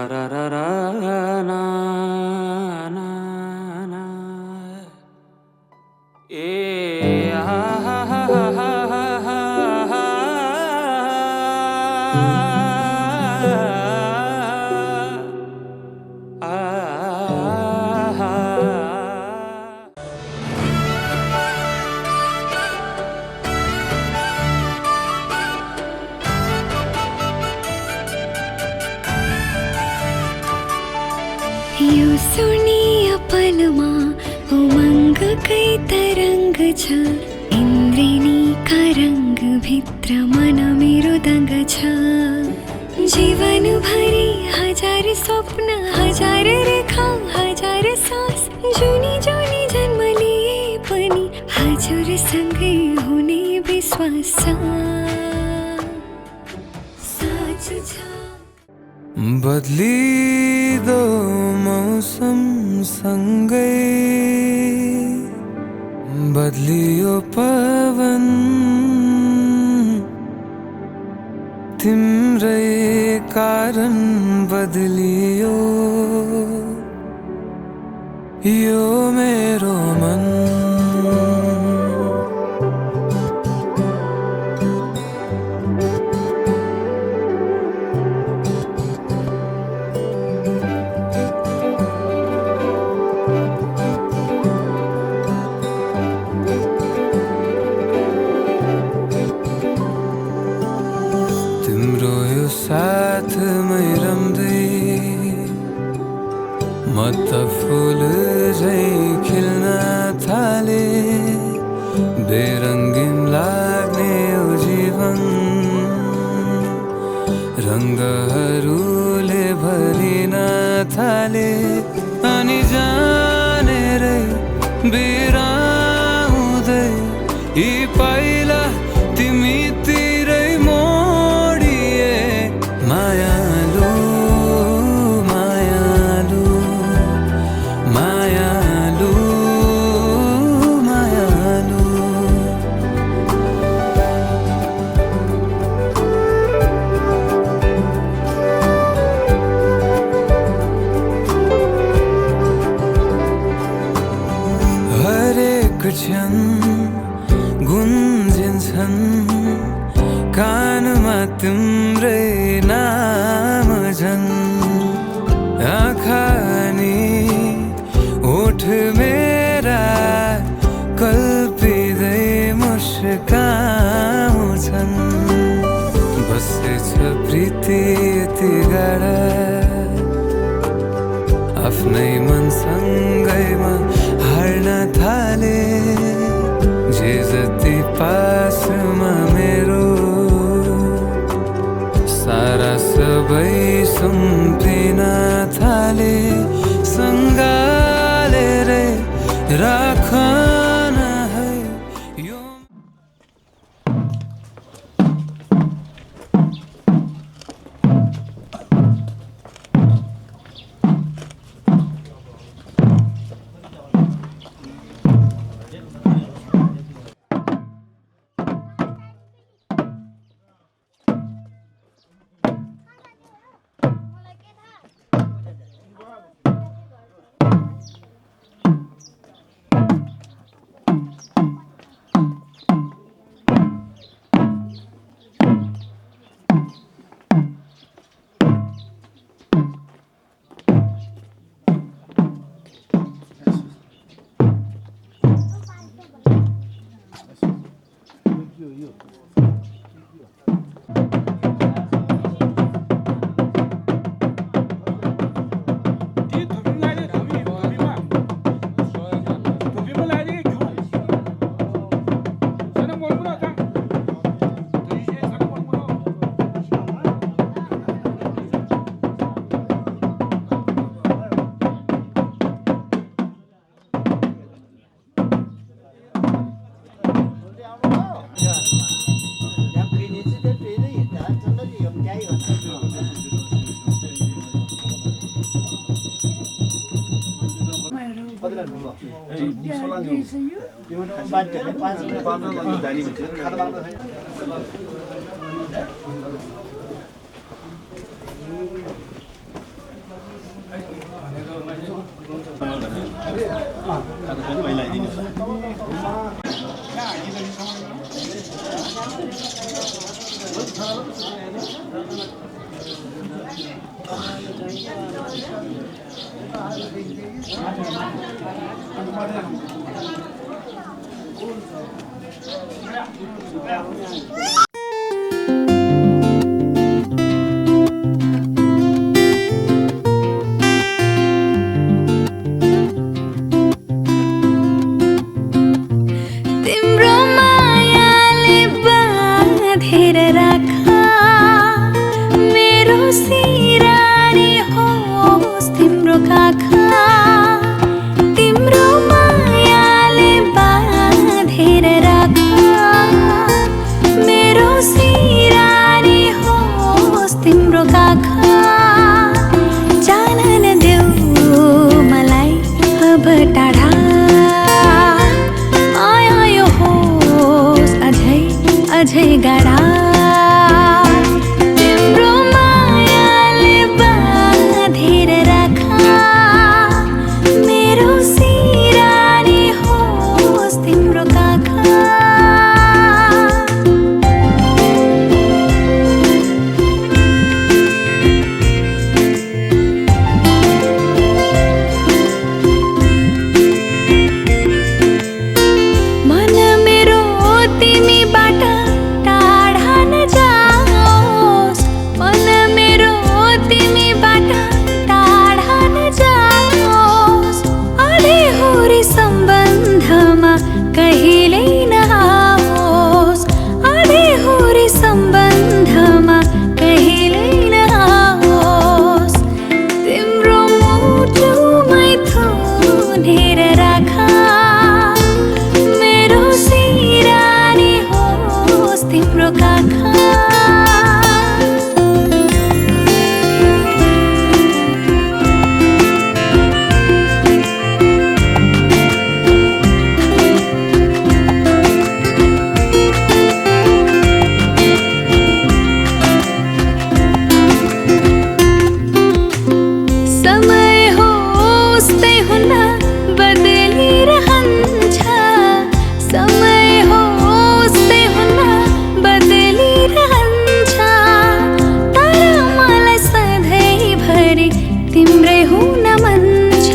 na na na eh ha ha ha ha ha ha यो सुनिया पलमा उमंग कै तरंग छ इन्द्रिणी का रंग भित्र मन मेरो दंग छ जीवन भरि हजार स्वप्न हजार रेखा हजार सास जुनी जुनी जन्म लिए पनि हजुर सँगै हुने विश्वास छ साँचो छ बदलिदो मौसम सँगै बदलियो पवन तिम्रै कारण बदलियो यो मेरो मन साथमै रम्दै म त फुल झै खिल्न थाले बेरङ्गिन लाग्ने यो जीवन रङ्गहरूले भरिन थाले अनि जानेरै बिराउँदै यी पाइला तिमीतिरै मोडिए मायालु मायालु मायालु मायालु हरेक क्षण गुन्जिन्छन् कानमा तिम्रै नाम झन् आँखा नि ओठ मेरा कल्पिँदै मुस्काउँछन् बसेछ प्रीति यति गाढा आफ्नै मनसँगैमा हार्न थाले जे जति पासमा मेरो सारा सबै सम्पिन थाले सँगालेरै राखन है यो तिम्रो मायाले बाँधेर राखा मेरो सिरानी होस् तिम्रो काखा तिम्रो मायाले बाँधेर राखा मेरो सिरानी होस् तिम्रो काखा जान नदेऊ मलाई अब टाढा अझै गाडा तिम्रो मायाले बाँधेर राखा मेरो सिरानी होस् तिम्रो काखा मन मेरो तिमीबाट टाढा नजाओस् मन मेरो तिमीबाट टाढा नजाओस् अधेहुरी सम्बन्धमा कहिल्यै नआओस् अधेहुरी सम्बन्धमा कहिल्यै नआओस् तिम्रो मुटुमै थुनेर राखा मेरो सिरानी होस् तिम्रो काखा समय होस् त्यही हुन बदलिरहन्छ समय होस् त्यही हुन बदलिरहन्छ तर मलाई सधैँभरि तिम्रै हुन मन छ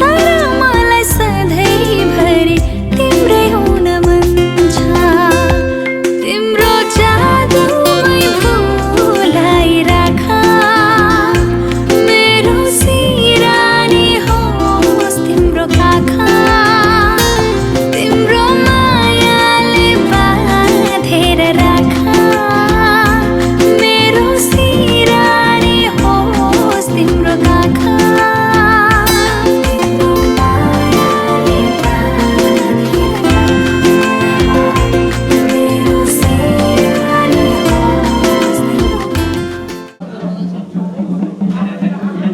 तर मलाई सधैँभरि तिम्रै हुन मन छ तिम्रो जादुमै भुलाइराख मेरो सिरानी होस् तिम्रो काखा तिम्रो मायाले बाँधेर राखा मेरो सिरानी होस् तिम्रो काखा तिम्रो मायाले बाँधेर राखा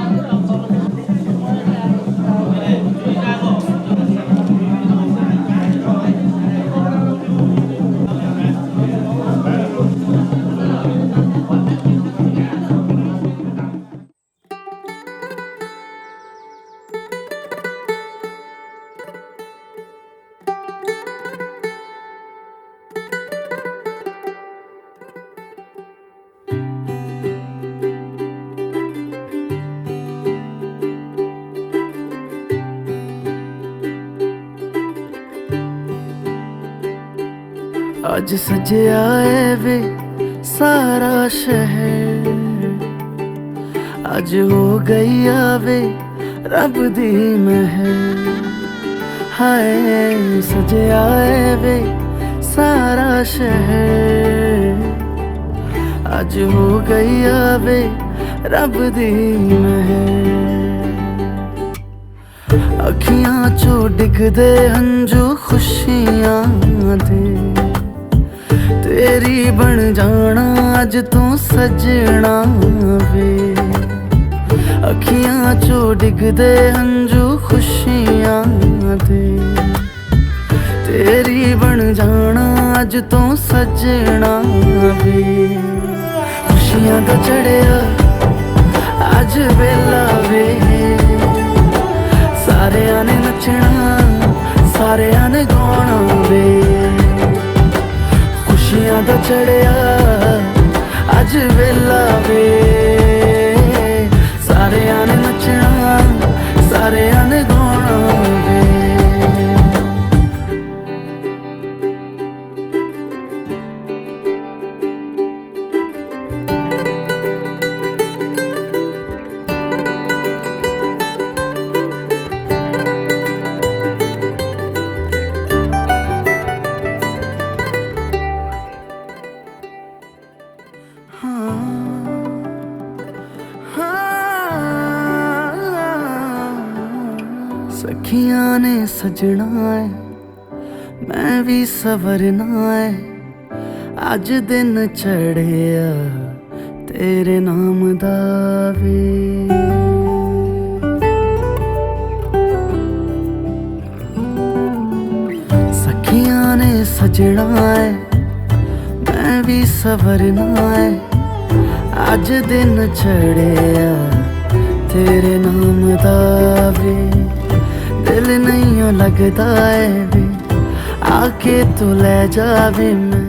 मेरो सिरानी होस् तिम्रो आज सजया है वे सारा शहर आज हो गई आवे रब दी महर हाय सजया है वे सारा शहर आज हो गई आवे रब दी महर अखियां चो डिगदे हंजू खुशियां दे तेरी बन जाना अज तू सजना वे अखियां चो डिगदे हंजू खुशियां दे तेरी बन जाना अज तू सजना वे खुशियां दा चढ़िया अज वेला वे ਸਾਰਿਆਂ ਨੇ ਨੱਚਣਾ ਸਾਰਿਆਂ ਨੇ ਗਾਉਣਾ ਵੇ ਖੁਸ਼ੀਆਂ ਦਾ ਚੜਿਆ ਅੱਜ ਵੇਲਾ ਵੇ ਸਾਰਿਆਂ ਨੇ ਨੱਚਣਾ ਸਾਰਿਆਂ ਨੇ ਗਾਉਣਾ ਵੇ सखियां ने सजना है मैं भी सवरना है अज दिन चढ़िया तेरे नाम दा वे सखियां ने सजना है मैं भी सवरना है अज दिन चढ़िया तेरे नाम दा वे दिल नहीं लगता है वे आके तू ले जावे मैं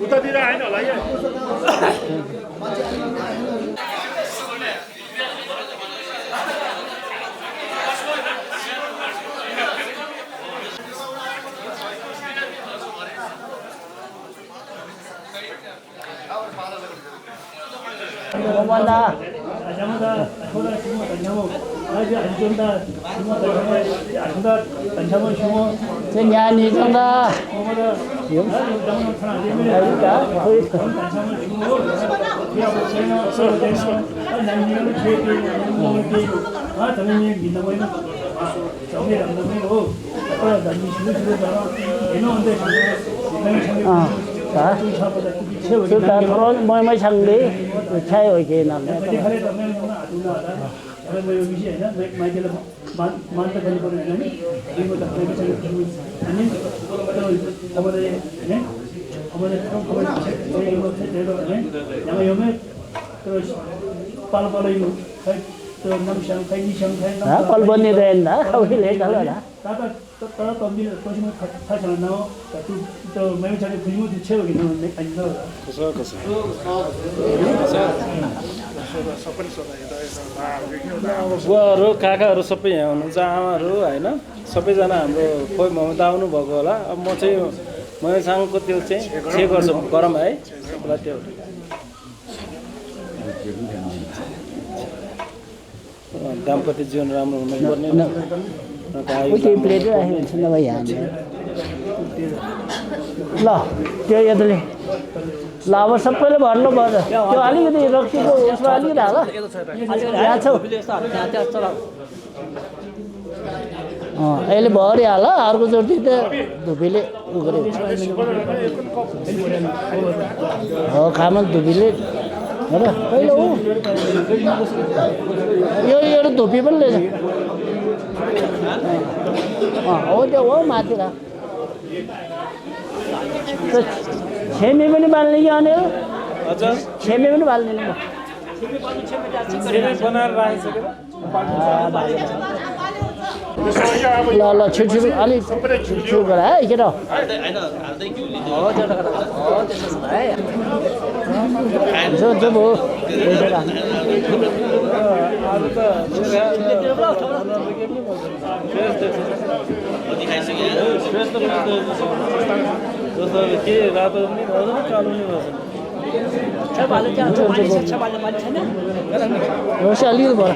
उतातिर आएन होला यो chúng ta có mấy thằng đấy chơi ở kia nằm đấy đó con bên đi đèn đã không biết lấy đó rồi đã 따라 덤비는 거시면 다시 안 나와. 또 매우 자기 근육을 채우기 나오는데 안 나와. 그래서 बुवाहरू काकाहरू सबै यहाँ हुनुहुन्छ आमाहरू होइन सबैजना हाम्रो खोइ ममता आउनुभएको होला अब म चाहिँ मयसँगको त्यो चाहिँ 6 वर्ष गरम है सबैलाई त्यो दाम्पत्य जीवन राम्रो हुनुपर्ने केही प्लेट राखेको हुन्छ नभए यहाँ ल त्यो यताले ल अब सबैले भन्नु पर्छ त्यो अलिकति रक्सीको उसमा अलिकति हाल यहाँ छौ अहिले भरि हाल अर्कोचोटि त धुपीले उ गरेको खामा धुपीले हो र पहिलो यो एउटा धुपी पनि रहेछ हो त्यो हो माथि र छेमी पनि बाल्ने कि अनि छेमी पनि बाल्ने म ल ल छिटो अलिक छिटो गर है केटा जो जो भयो के रातो पनि भएन कालो पनि भएछ अलिकति भयो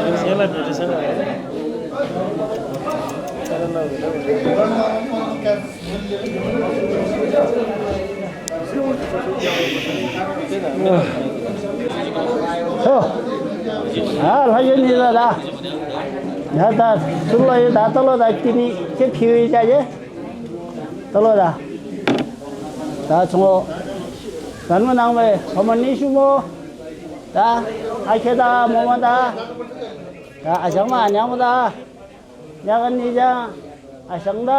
यसलाई भेटेसँग यो नि दादा यहाँ त ठुलो यो दा तल्लो दा तिमी चाहिँ फिउ चाहिँ तल्लो दा दा सँग धर्म नाङमै खमनी सुमो दा आखेदा मोमदा दा आसाङमा न्यामदा यागन निजा आसाङदा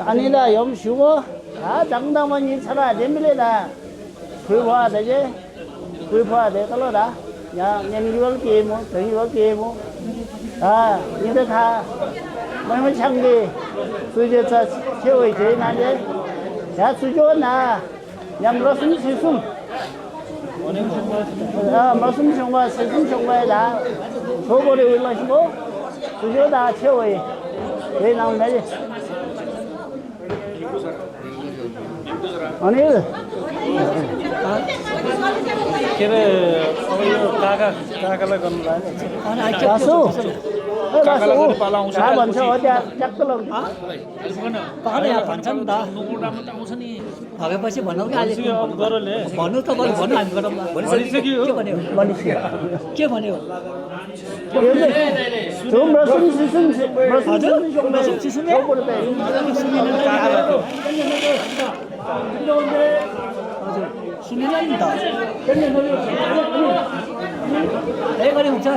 아니다 염수고 다 장담은 인사라 됩니다 불화야 되지 불화야 돼 떨어다 야 년기월 게임 정기월 게임 아 이제 다 뭐뭐 창기 수제차 최고의 제나데 야 수조나 야 무슨 실수 아 무슨 정말 실수 정말다 저거를 올라시고 수조다 최고의 왜 나오냐지 अनिल के अरे अब यो काकालाई गर्नु लाग्यो बासु कहाँ भन्छ हो त्यहाँ ट्याक्क लाउँछ पकाएर यहाँ भन्छ नि त भगेपछि भनौँ कि अहिले भन्नु त भन्नु हामी गरौँ के भन्यो सुनिन्छ नि त त्यही गरे हुन्छ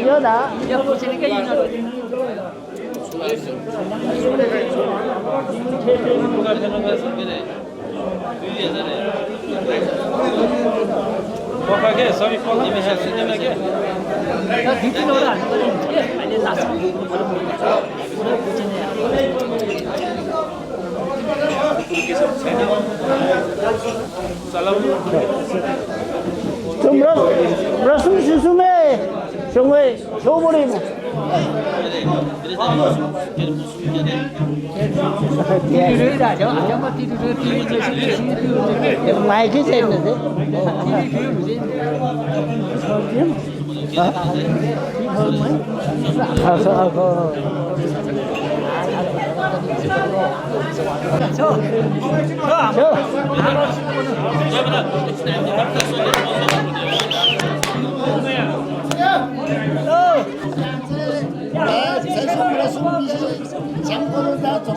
यो दा पका के सबै पक्की मिसा सुन्दैन के दुईवटा हामी गरे हुन्छ कि अहिले लास्टमा पुरै बुझिने Chúng rất xuống mê xuống mê số bố đi mày cái xem này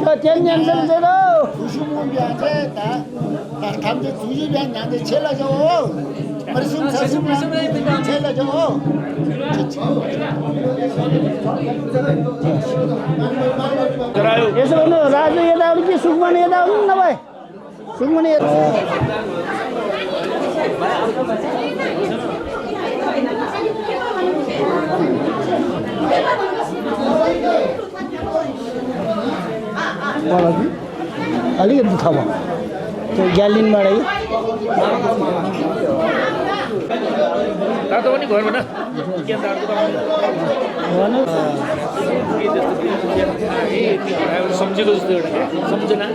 cho tiền nhân dân thế đâu यसो गर्नु राजु यता आउनु कि सुकमनी यता आउनु न भाइ सुकमनी अलिकति दुःख भयो त्यो ग्यालिनबाटै तातो पनि घर भन के तातो सम्झेको जस्तो एउटा सम्झना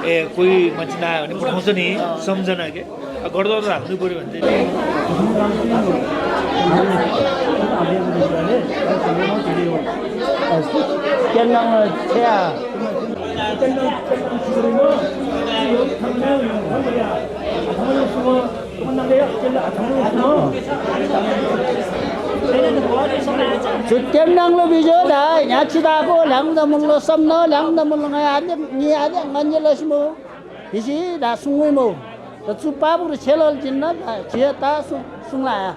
ए कोही मान्छे नआयो भने पठाउँछ नि सम्झना के गर्दा हाल्नु पऱ्यो भने चाहिँ Tiendang lo bijo dah, nyaci dah ko, lang dah mulu samno, lang dah mulu ngaya ni ada nganjel semua. Isi dah sungui mo, tu pabu celol jinna, cia ta sungai,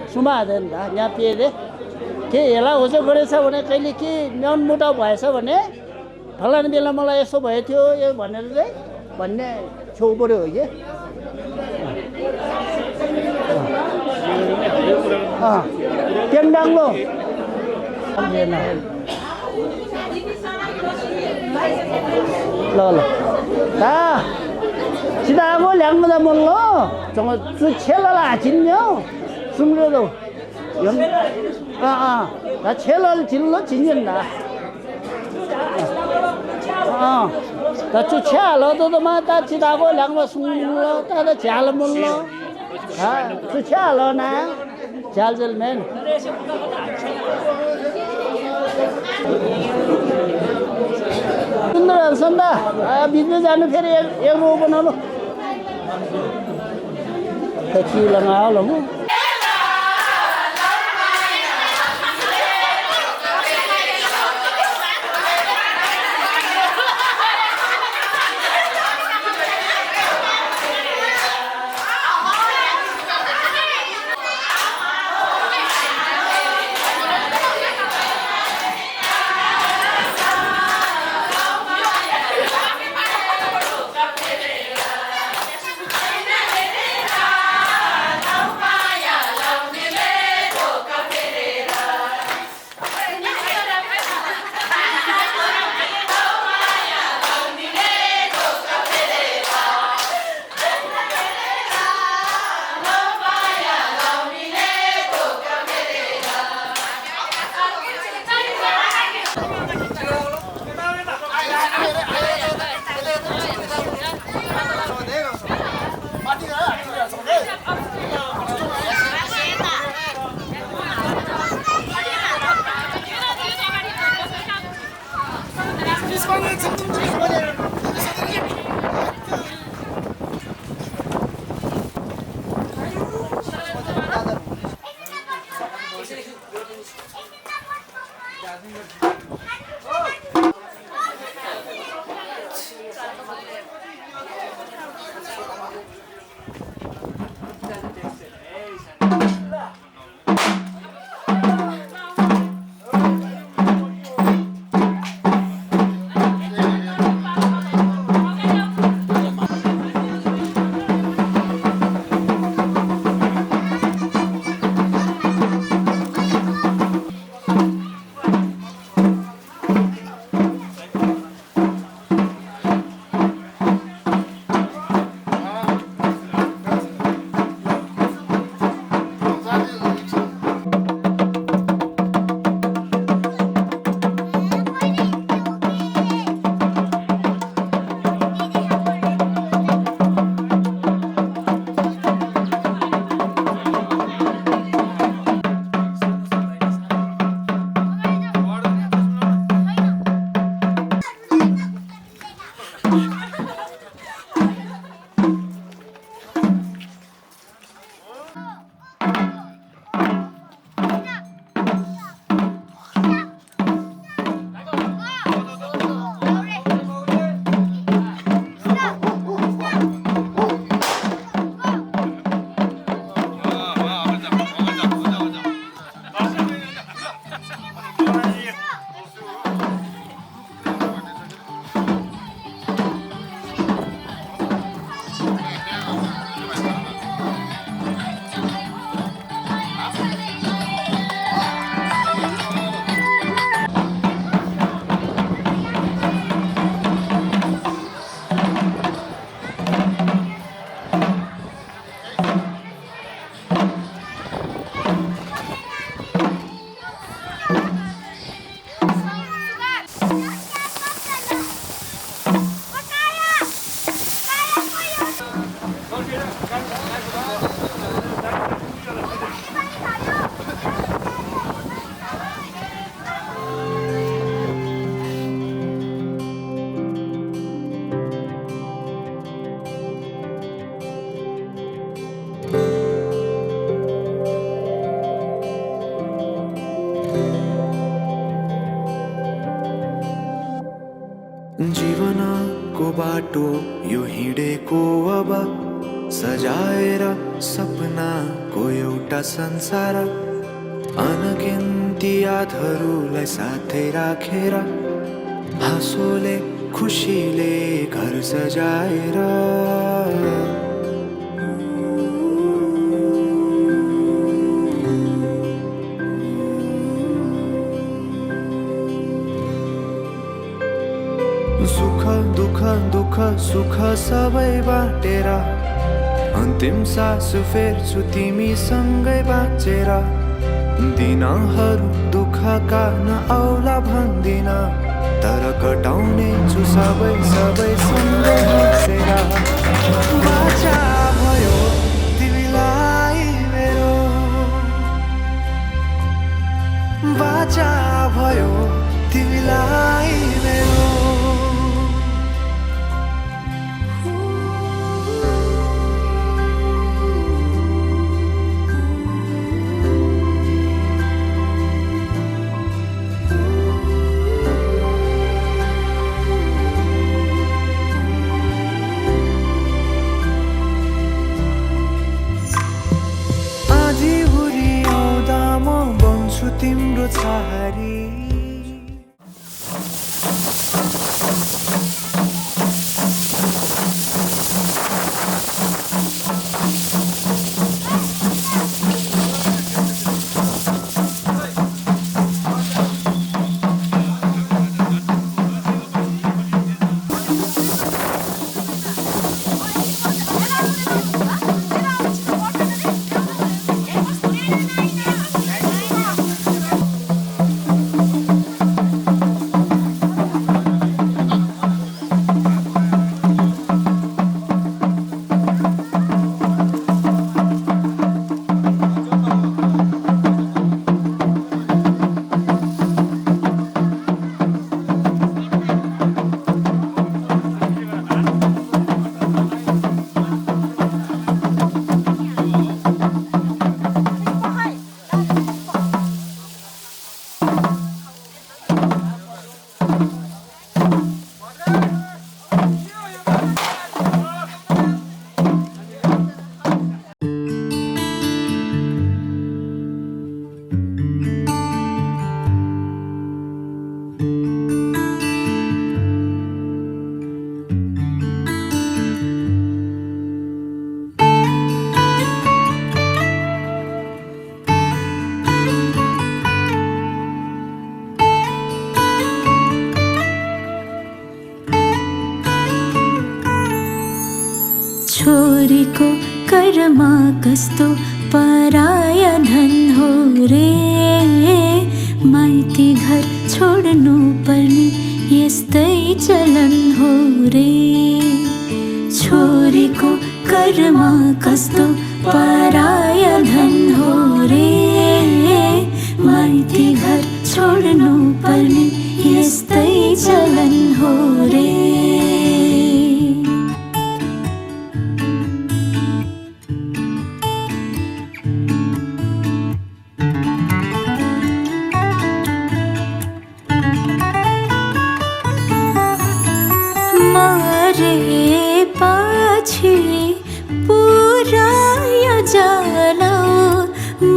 suma ada dah nyapi deh. Ke elah ojo kore sa bone kali ki nyon muda bahasa bone, falan bila malah eso bahaya tio, ye bone deh, bone coba deh ye. Tiendang lo. Lo. Ta. Kita aku yang mana mulu. Jangan tu celala jinnya. Sungguh tu. Yang ta celal jinlo jinnya dah. Ta tu celalo tu mata kita aku yang mana sungguh ta ada celam mulu. Tu celalo na. Jalzel men. सुंदर संदा बीच में जाने फिर एक वो बना लो तकी लगाओ लो जीवनको बाटो यो हिँडेको अब सजाएर सपनाको एउटा संसार अनगिन्ती यादहरूलाई साथै राखेर हाँसोले खुसीले घर सजाएर सुख दुख सुख सबै बाटेर अन्तिम सास फेर्छु तिमीसँगै बाँचेर दिनहरू दुःखका नआउला भन्दिन तर कटाउने छु सबै सँगै बसेर बाचा भयो तिमीलाई मेरो बाचा भयो तिमीलाई मेरो तिम्रो छहारी छोरीको कर्म कस्तो पराया धन हो रे माइती घर छोड्नु पर्ने यस्तै चलन हो रे छोरीको कर्म कस्तो पराया धन हो रे माइती घर छोड्नु पर्ने यस्तै चलन हो रे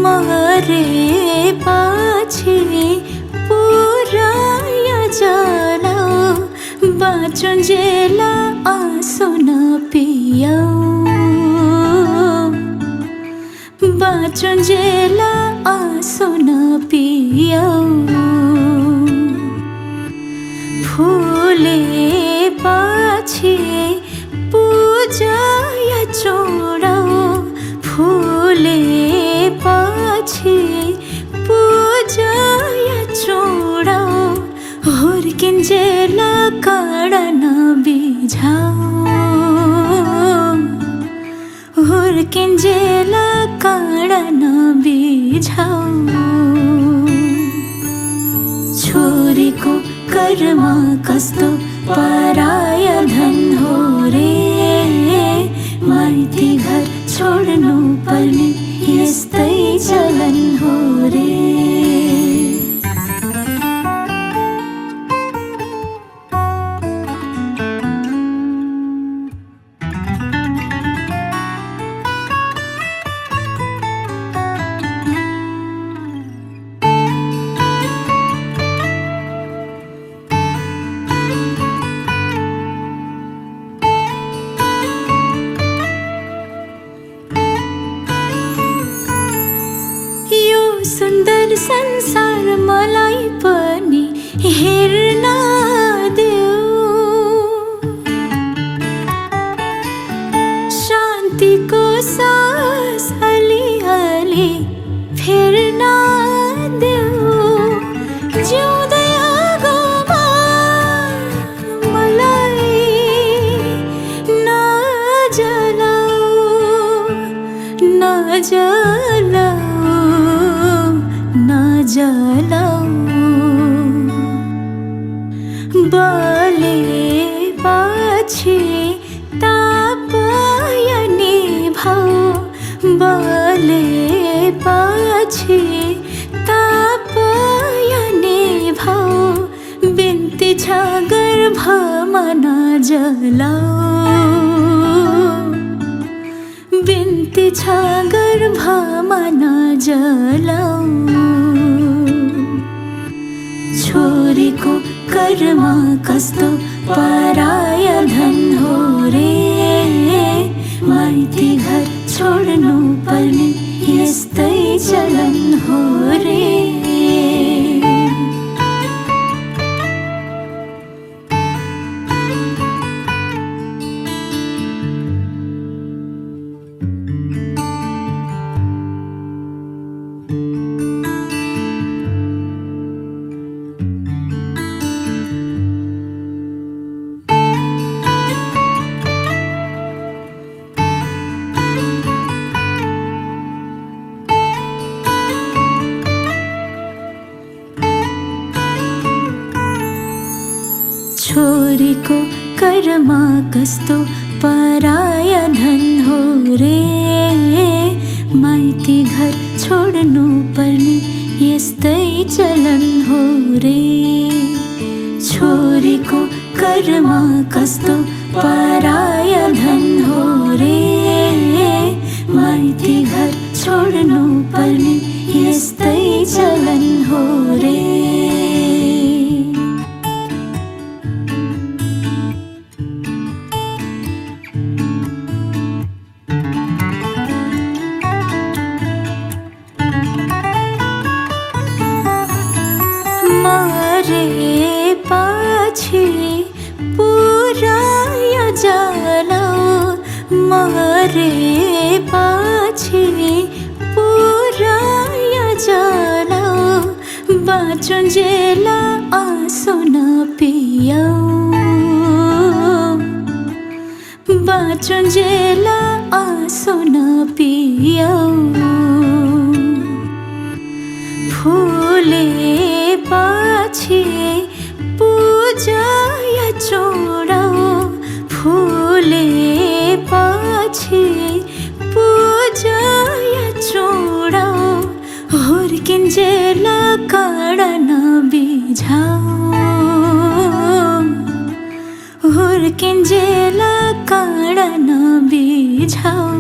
मरे पछि पुराया जाला बाँचुन्जेला आँसु नपियाऊ बाँचुन्जेला आँसु नपियाऊ फुले पछि पूजा चोडाऊ फुले पछि पूजा चोडाऊ हुर्किन्जेला काँडा नबिझाऊ हुर्किन्जेला काँडा नबिझाऊ छोरीको कर्म कस्तो पराया धन हो रे माइती घर छोड्नु पर्ने यस्तै चलन हो रे बले पछि तापयने भाउ बले पछि तापयने भाउ बिन्ती छ गर्भमा नजलाऊ बिन्ती छ गर्भमा नजलाऊ छोरीको कर्म कस्तो पराय धन हो रे माइती घर छोड्नु पर्ने यस्तै चलन हो रे छोरीको कर्म कस्तो पराय धन हो रे माइती घर छोड्नु पर्ने यस्तै चलन हो रे छोरीको कर्म कस्तो पराय धन हो रे माइती घर छोड्नु पर्ने यस्तै चलन हो रे मरे पछि पुराय जलाऊ बाँचुन्जेला आँसु नपियाऊ बाँचुन्जेला आँसु नपियाऊ फुले पछि पूजाय चोडाऊ फुले पछि पूजाय चोडाऊ हुर्किन्जेला काँडा नबिझाऊ हुर्किन्जेला काँडा नबिझाऊ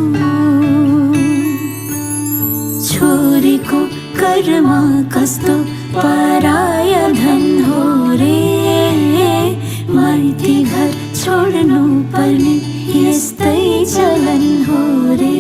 छोरीको कर्म कस्तो पराय धन हो रे माइती घर छोड्नु पर्ने यस्तै चलन हो रे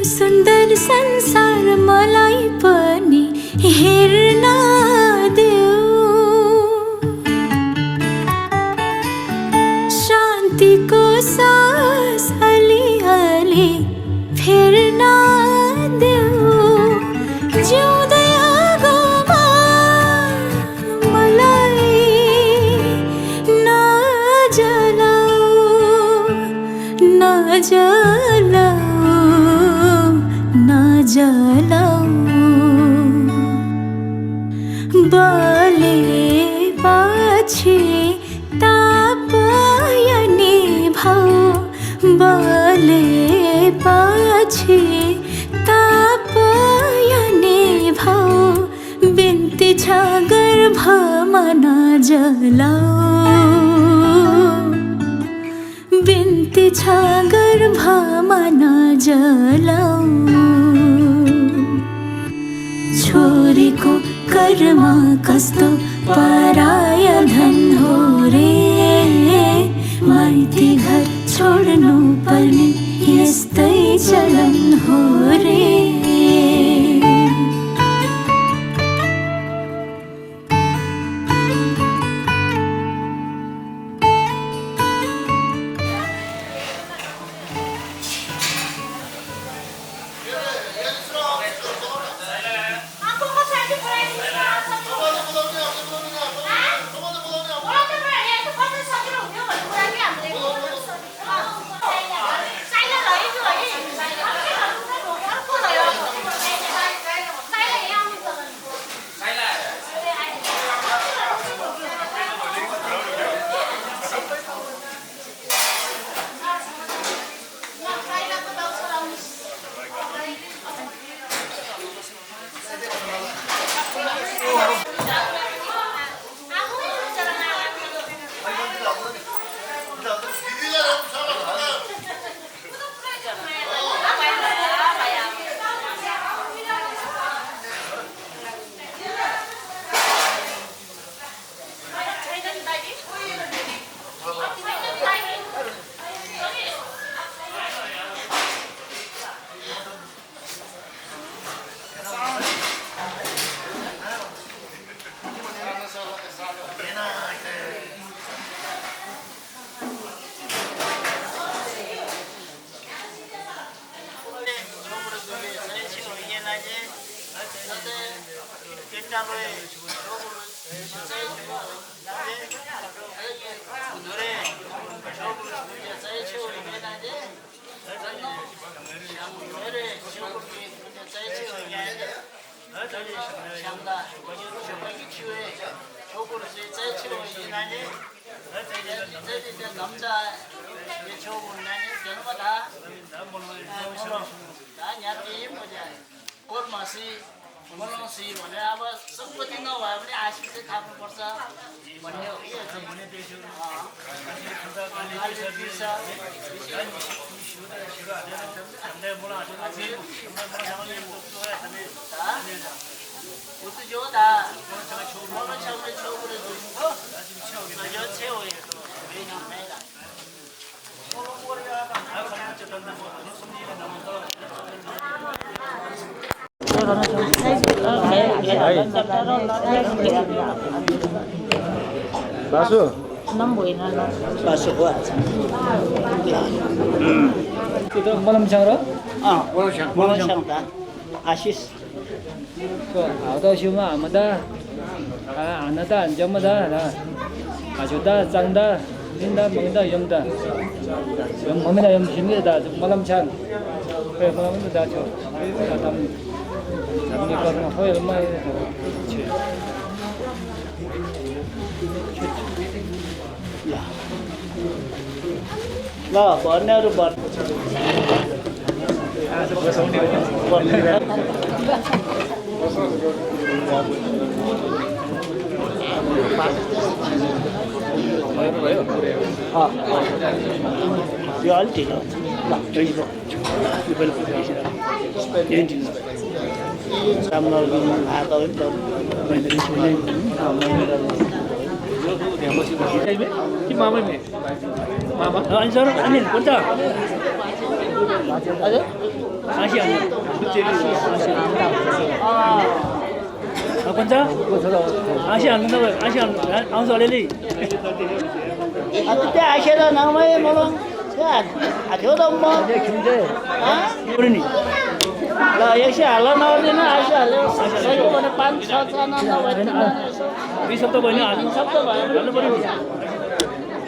सुन्दर संसार मलाई पनि हेर्न देऊ शान्तिको सास अलिअलि फेर्न देऊ जिउँदै आगोमा मलाई नजलाऊ नजलाऊ नजलाऊ बले पछि तापयने भाउ बले पछि तापयने भाउ बिन्ती छ गर्भमा नजलाऊ बिन्ती छ गर्भमा नजलाऊ छोरीको कर्म कस्तो पराय धन हो रे माइती घर छोड्नु पर्ने यस्तै चलन हो रे मलाउँसी भनेर अब सम्पत्ति नभए पनि आशिष चाहिँ थाप्नुपर्छ भन्ने हो कि बासु बासु भइहाल्छ त्यो त मलमसँग र मलाउँछ आशिष 하다 아마다 안하다 안점마다 아주다 짱다 린다 먹다 염다 먹다 염 힘이다 말람창 그래 말람도 다죠 남이 거는 호에 얼마 ल भन्नेहरू भन् यो अलिक ढिलो कि मामै में मामा अनि सर अनि हुन्छ हजुर आसी हाल्नु भन्छ आसी हाल्नु तपाईँ आसी हाल्नु आउँछ अलिअलि त्यो आसेर नमै मलाई हाथ्यो त म नि ल यसै हाल्न नआउँदैन आसी हाल्यो 5-6जना नभए दुई सप्ताह भयो हाल्नु सप्ताह भयो हाल्नु पऱ्यो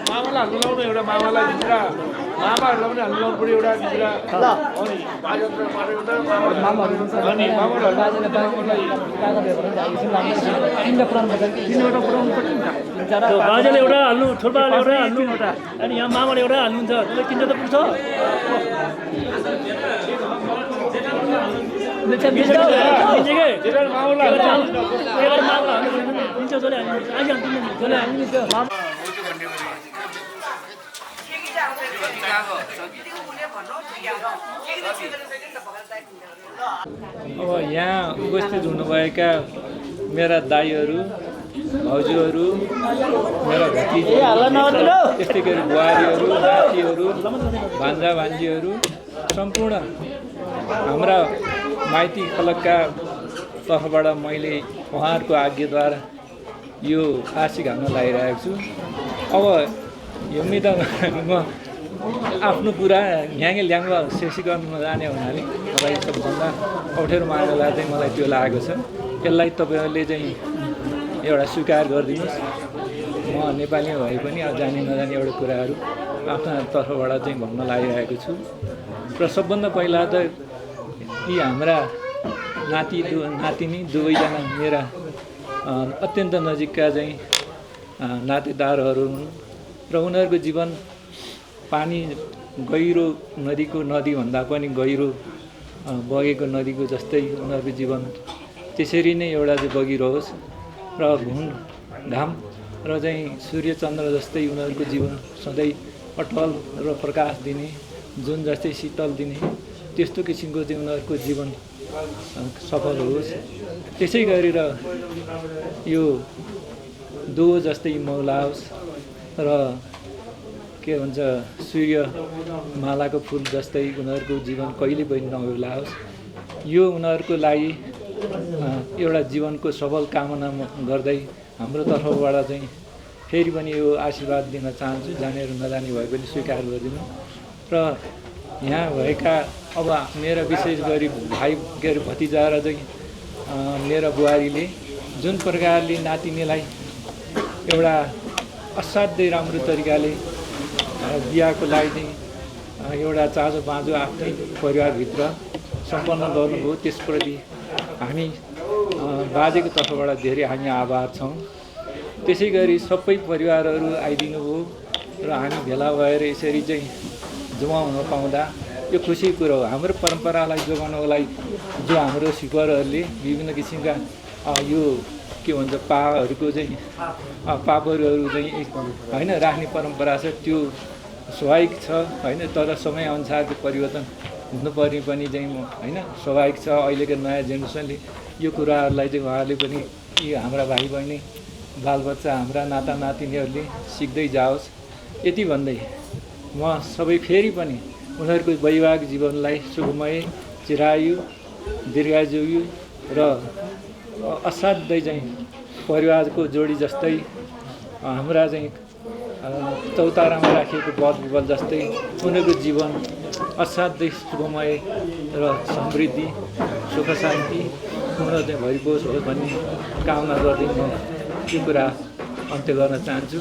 मामालाई हाल्नु लाउनु एउटा मामालाई दिन्छ मामाहरूलाई पनि हाल्नु लाउनु पऱ्यो एउटा दिन्छ ल बाजेले एउटा हाल्नु छोराले एउटा हाल्नु अनि यहाँ मामाले एउटा हाल्नुहुन्छ त्यसले किन्छ त पुग्छ अब यहाँ उपस्थित हुनुभएका मेरा दाइहरू भाउजूहरू मेरा भतिजी त्यस्तै गरी बुहारीहरू नातिहरू भान्जा भान्जीहरू सम्पूर्ण हाम्रा माइती खलकका तर्फबाट मैले उहाँहरूको आज्ञाद्वारा यो आशी घाम्न लागिरहेको छु। अब यो म आफ्नो कुरा ल्याङ्गे ल्याङ्ग शेषी गर्न नजाने हुनाले मलाई सबभन्दा अप्ठ्यारो मामला चाहिँ मलाई त्यो लागेको छ। यसलाई तपाईँहरूले चाहिँ एउटा स्वीकार गरिदिनुहोस्। म नेपाली भए पनि अब जाने नजाने एउटा कुराहरू आफ्ना तर्फबाट चाहिँ भन्न लागिरहेको छु। र सबभन्दा पहिला त यी हाम्रा नातिनी दुवैजना मेरा अत्यन्त नजिकका चाहिँ नातेदारहरू हुन् र उनीहरूको जीवन पानी गहिरो नदीभन्दा पनि गहिरो बगेको नदीको जस्तै उनीहरूको जीवन त्यसरी नै एउटा चाहिँ बगिरहोस् र घाम र चाहिँ सूर्य चन्द्र जस्तै उनीहरूको जीवन सधैँ अटल र प्रकाश दिने, जुन जस्तै शीतल दिने, त्यस्तो किसिमको चाहिँ उनीहरूको जीवन सफल होस्। त्यसै गरेर यो दो जस्तै मौलाओस् र के भन्छ सूर्यमालाको फुल जस्तै उनीहरूको जीवन कहिले पनि नहुलाओस्। यो उनीहरूको लागि एउटा जीवनको सफल कामना गर्दै हाम्रो तर्फबाट चाहिँ फेरि पनि यो आशीर्वाद दिन चाहन्छु। जाने र नजाने भए पनि स्वीकार गरिदिनु। र यहाँ भएका अब मेरा विशेष गरी भाइ के अरे भतिजा र चाहिँ मेरा बुहारीले जुन प्रकारले नातिनीलाई एउटा असाध्यै राम्रो तरिकाले बिहाको लागि चाहिँ एउटा चाँजो बाँझो आफ्नै परिवारभित्र सम्पन्न गर्नुभयो, त्यसप्रति हामी बाजेको तर्फबाट धेरै हामी आभार छौँ। त्यसै गरी सबै परिवारहरू आइदिनु भयो र हामी भेला भएर यसरी चाहिँ जम्मा हुन पाउँदा यो खुसीको कुरो हो। हाम्रो परम्परालाई जोगाउनको लागि जो हाम्रो सिपरहरूले विभिन्न किसिमका यो के भन्छ पाहरूको चाहिँ पापरहरू चाहिँ होइन राख्ने परम्परा छ, त्यो स्वाभाविक छ होइन। तर समयअनुसारको परिवर्तन हुनुपर्ने पनि चाहिँ होइन स्वाभाविक छ। अहिलेको नयाँ जेनेरेसनले यो कुराहरूलाई चाहिँ उहाँहरूले पनि यो हाम्रा भाइ बहिनी बालबच्चा हाम्रा नाता नातिनीहरूले सिक्दै जाओस् यति भन्दै म सबै फेरि पनि उनीहरूको वैवाहिक जीवनलाई सुखमय, चिरायु, दीर्घायु र असाध्यै चाहिँ परिवारको जोडी जस्तै हाम्रा चाहिँ चौतारामा राखिएको बल विबल जस्तै उनीहरूको जीवन असाध्यै सुखमय र समृद्धि सुख शान्ति पूर्ण चाहिँ भइपोस् भन्ने कामना गर्दै म यो कुरा अन्त्य गर्न चाहन्छु।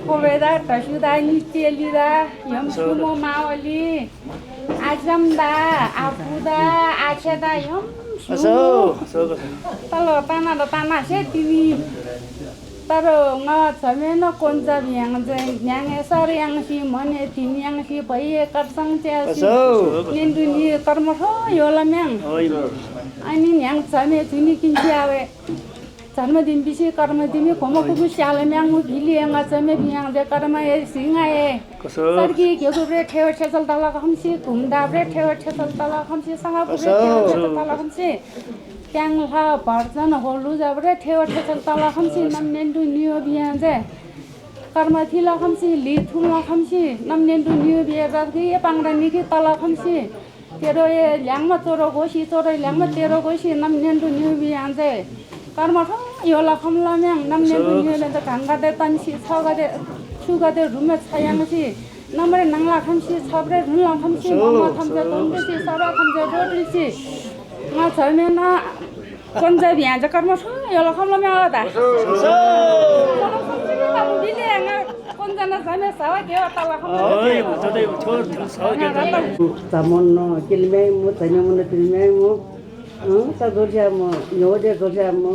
Korea Tasudani Telida, Yom Sumo Maoli, Ajamda, Abuda, Achada, Yom Sumo. Talo Tana Tana Shetini. Taro nga sameno konja yang esar yang si mane tin yang si pai karsang chasi ninduni karma ho yolam yang ani yang same tuni kinchi ave sarma din bisi karma dini komo kubu shalam yang mu gili yang same yang de karma e singa e sarki kyore theo chesal dala khamsi kumda bre theo chesal dala khamsi sanga bre theo chesal dala khamsi Yang ha parjan holu jabre theo thechal tala khamsi namnendu niyo bianze karma thila khamsi li thula khamsi namnendu niyo biaza ki pangrani ki tala khamsi tero ye langma toro goshi toro langma tero goshi namnendu niyo bianze karma tho yola khamla myang namnendu niyo le ganga de tansi chaga de suga de rume chayangsi namre nangla khamsi chabre runla khamsi mama khamse tondesi sara khamse rodilsi nga chhamena konja bianja karma so yola khamla me ala da konja na sane sawa ke tala khamla oi jodai chor sawa ke tamon no kilme mu tanya mun kilme mu ta dorja mu node dorja mu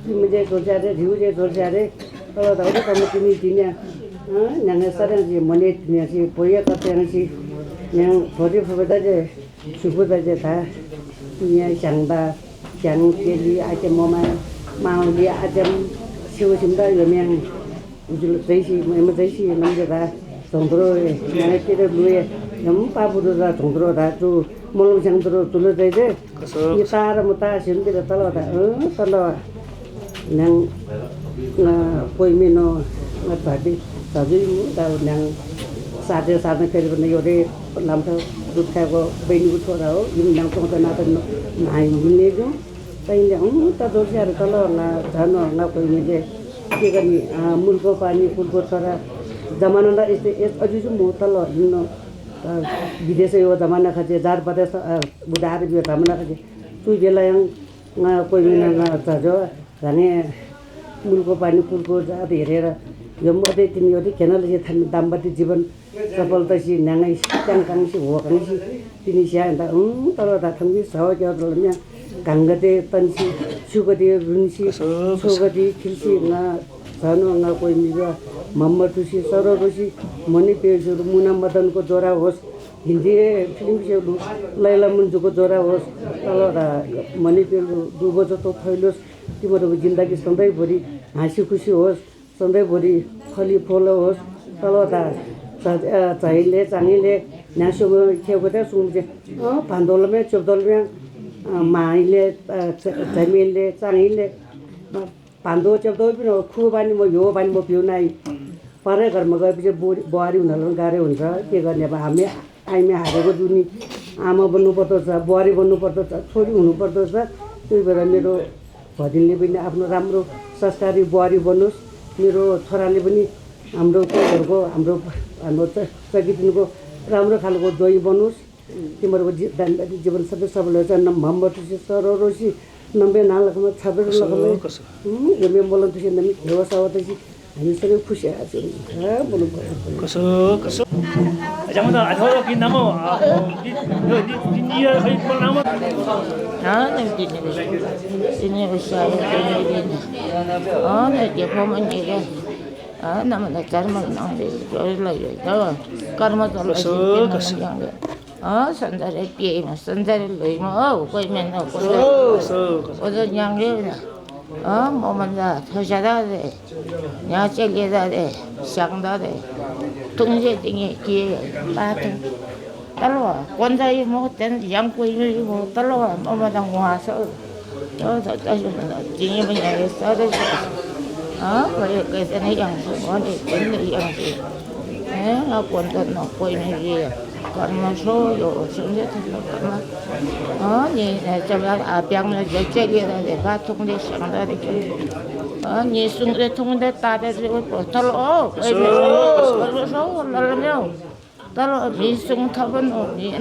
timje dorja re dhiuje dorja re tala da ode kam tini tinya nang sarang ji mone tinya si poya ka tena si nang phodi phobeda je subuda je tha tinya changda chẳng kia đi ai chăm mà đi ai chăm siêu chúng ta rồi miệng giấy gì mà giấy gì nắm giờ ta tổng rồi ngày kia được nuôi nắm ba bữa ra tổng rồi ta tu mong chẳng rồi tu lên đây đấy như ta là một ta xin bây giờ ta lo nang quay mình nó phải đi tại vì ta nang sa cái này rồi đây làm theo rút theo bên rút theo đó nhưng nang trong cái nào tên này mình lấy chứ tay nhang ta đôi giờ ta lo na thano na quay mình thế cái này mulko pani kulko sara zaman na is ajuju mo ta lo no विदेशे यो जमाना खाजे जार प्रदेश बुढार बियो जमाना खाजे तुई बेला yang कोही मिना छ जाने मुलको पानी पुलको जात हेरेर यो मते तिनी यो केनल जे थान दाम्पत्य जीवन सफलता सी नाङै काङकाङसी हो काङसी तिनी स्या त तर ता थंगी सव के दलन्या गांगते तन्सी सुगति रुन्सी सुगति खिल्सी ना जानो ना कोही मिगा मम्मटुसी सररोसी मनी पेजहरु मुना मदनको जोरा होस् हिन्दी फिल्म से लैला मुन्जुको जोरा होस् तलरा मनी पेजहरु दुबो जतो थैलोस् तिम्रो जिन्दगी सधैँभरि हाँसी खुसी होस् सधैँभरि फली फल होस् तलरा चाहिले चाङिले नासो खेको त सुनजे भान्दोलमे चोदलमे माइले जमिनले चाङीले भान्दो चेप्दो पनि हो खु पानी म यो पानी म पिउनाइ परै घरमा गएपछि बुहारी हुनलाई गाह्रो हुन्छ के गर्ने अब हामी आइमे हारेको जुनी आमा बन्नुपर्दो छ बुहारी बन्नुपर्दो छ छोरी हुनुपर्दो छ त्यही भएर मेरो भगिनीले पनि आफ्नो राम्रो संस्कारी बुहारी बनोस् मेरो छोराले पनि हाम्रो घरको हाम्रो चकिदिनको राम्रो खालको जोइ बनोस् तिमीहरूको जीवन सबै सबैले चाहिँ मोहम्मद सरोसी नम्बे नालकमा छाबेर लगमै यो बोलन तुसी नमी हेवा सावतसी हामी सबै खुसी आछु बोल्नु पर्छ कसो कसो जमा त आथो कि नाम यो दिनिया खै बोल नाम Sini usaha ini, dia pun juga, nama dah karma nang deh, jual lagi, karma tu lagi yang deh, sandar piye mas, sandar lagi mau, kau mana kau dah yang deh, momen dah, terus dah deh, nyacel dah deh, siang dah deh, tunggu tinggi kiri, batu. Talo, konda ini mau ten yang kau ini mau talo, mama dah nguasa, tak jadi banyak sahaja, kalau kerana yang semua ini yang aku konda nak kau ini dia, karena so, sebenarnya karena, ni coba apa yang mana jadi dia batuk dia siang dah dia, ni sungguh tunggu tak ada talo, kalau so, lalu Kalau bisung taban ni,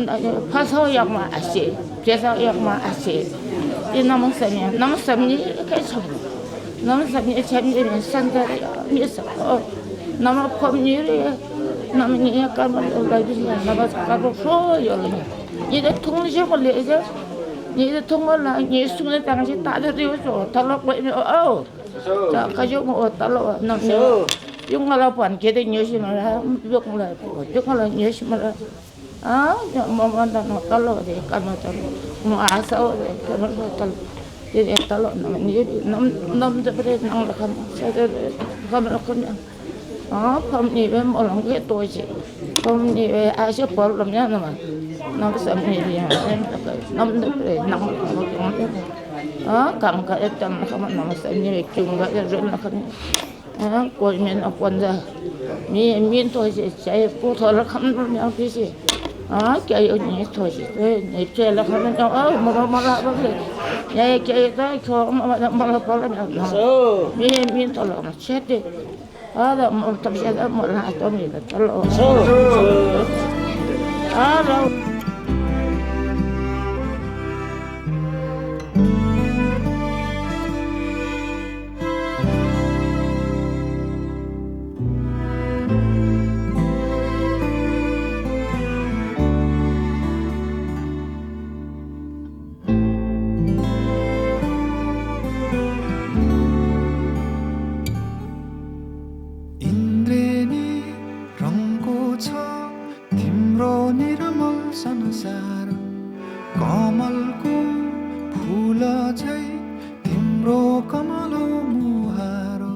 pasal yang masih, pasal yang masih, ini nama saya ni kacau, nama saya ni sandar ni sah, nama pemiri, nama ni kamu lagi nama kamu so yang ni dah tunggu siapa lagi, ni dah tunggu lah, ni sungai tangan si tak ada dia so, talak buat ni, tak kacau mau talak, nama yung ngalapan kita nyusi malah,juk malah nyusi malah, mama dah nak kalau deh, kamu tahu, mau asal deh, kamu tahu, jadi kalau nam dapet nang lekam, saya kamu lekam, kamu ni orang ke tu je, kamu ni asyik problemnya nama, nam sambil dia, nam dapet nang lekam, kamu kaya kamu nama sambil cuma kaya lekam. Kau main apa dah? Main tu saya pun thora kamu yang kisi. Kaya ni tu ni cila kamu yang malah apa? Ya kaya tu kau malah apa yang main tu lah macam tu. Ada tapi ada malah tu ni kalau. Ada. कमलको फूल झै तिम्रो कमलो मुहारो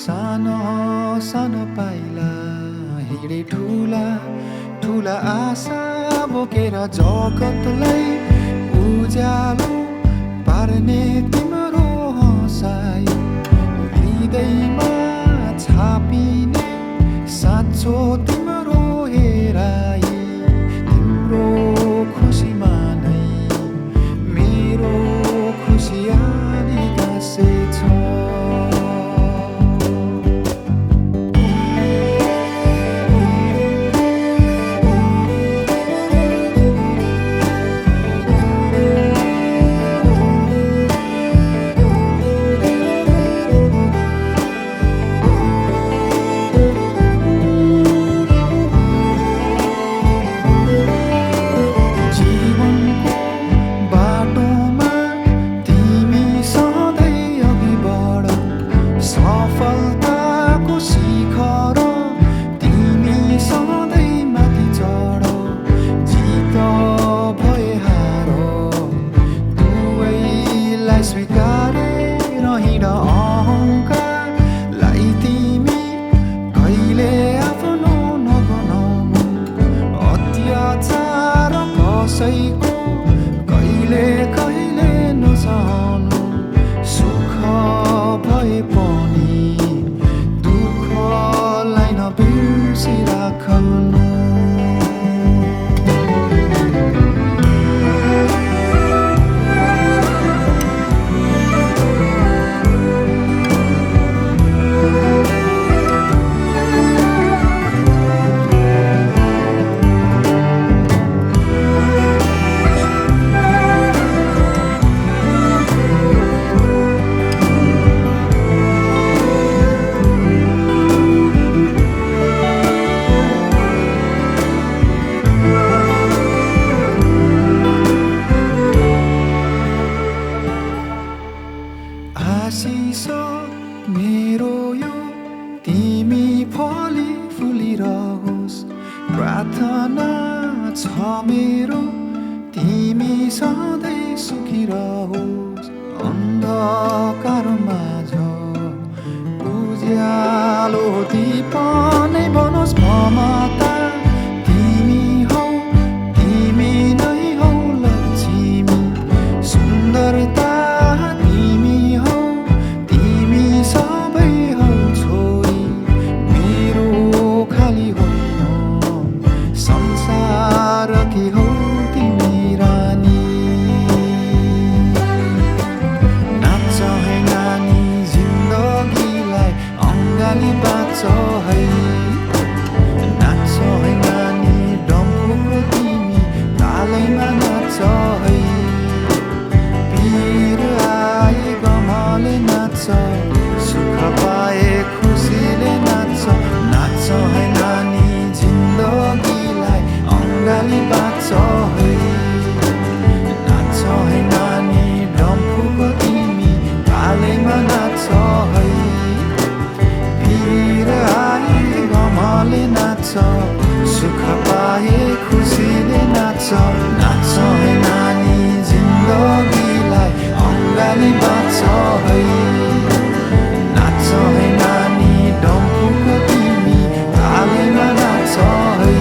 सानो सानो पाइला हिँडे ठुला ठुला आशा बोकेर जगतलाई उज्यालो पार्ने तिम्रो हँसाइ हृदयमा छापिने साँचो तिम्रो हेराइ तिम्रो खुसीमा नै मेरो खुसी आनी गाँसे छ रहोस् प्रार्थना छ मेरो तिमी सधैँ सुखी रहोस् अन्धकार माझ उज्यालो दीप नै बनोस् ममता तिमी हौ तिमी नै हौ लक्ष्मी सुन्दरता तिमी हौ तिमी सबै हौ छोरी मेरो खाली होइन संसारकी हौ तिमी रानी नाच है नानी जिन्दगीलाई अङ्गाली बाँच है नाच है नानी डम्फुको तिमी तालैमा नाच है पीर आए गमले नाच सुख पाए खुसीले नाच नाच है नानी जिन्दगीलाई अङ्गाली बाँच है नाच है नानी डम्फुको तिमी तालैमा नाच है पीर आए गमले नाच सुख पाए खुसीले नाच नाच है नानी जिन्दगीलाई अङ्गाली बाँच है नाच है नानी डम्फुको तिमी तालैमा नाच है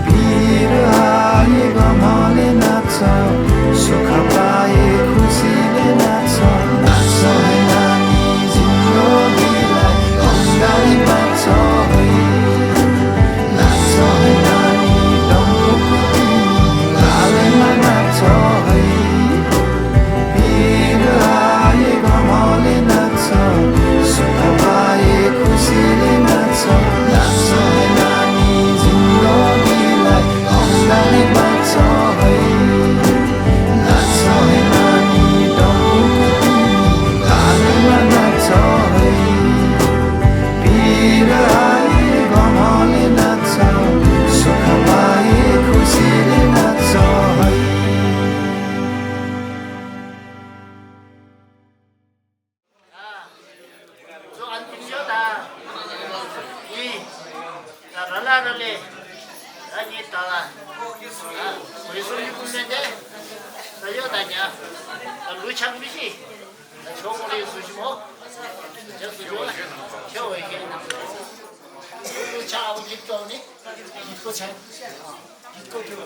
पीर आए गमले नाच सुख पाए खुसीले नाच नाच है नानी जिन्दगीलाई अङ्गाली बाँच है नाच है नानी डम्फुको तिमी तालैमा नाच है पीर आए गमले नाच सुख पाए खुसीले नाच नाच है नानी जिन्दगीलाई अङ्गाली बाँच है नाच है नानी डम्फुको तिमी तालैमा नाच है पीर आए गमले नाच सुख पाए खुसीले नाच है जो अन्तिम यो दा यी रलारले अनि तला वेसुली कुसे데 यो दा냐 루창 비시 छोकोले सुजिमो जस्तो जो त्यो हो के 루창 अब गीत गाउने गीतको छ गीतको त्यो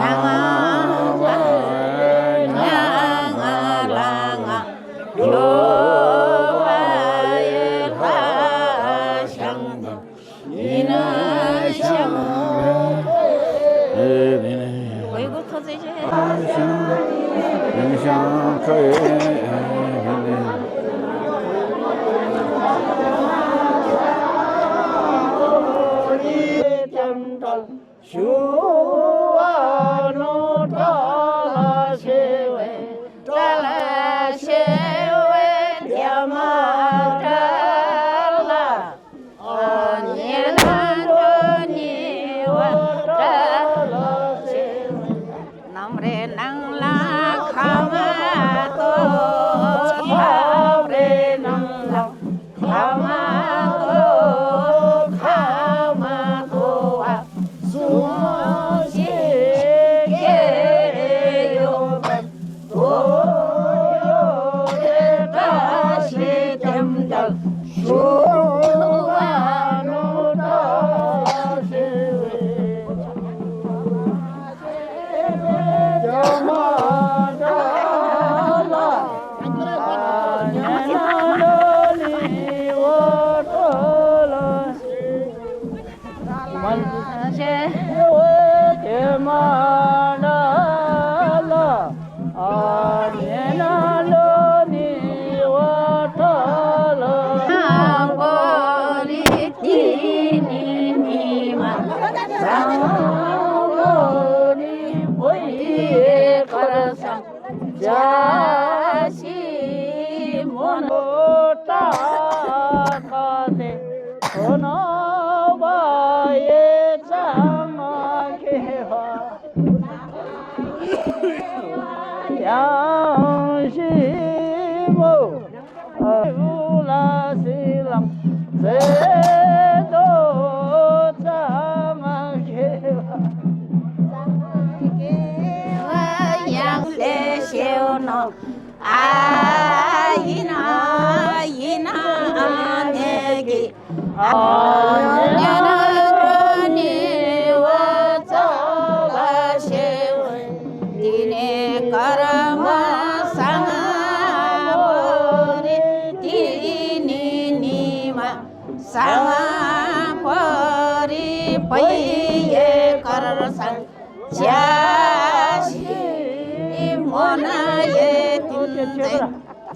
Sama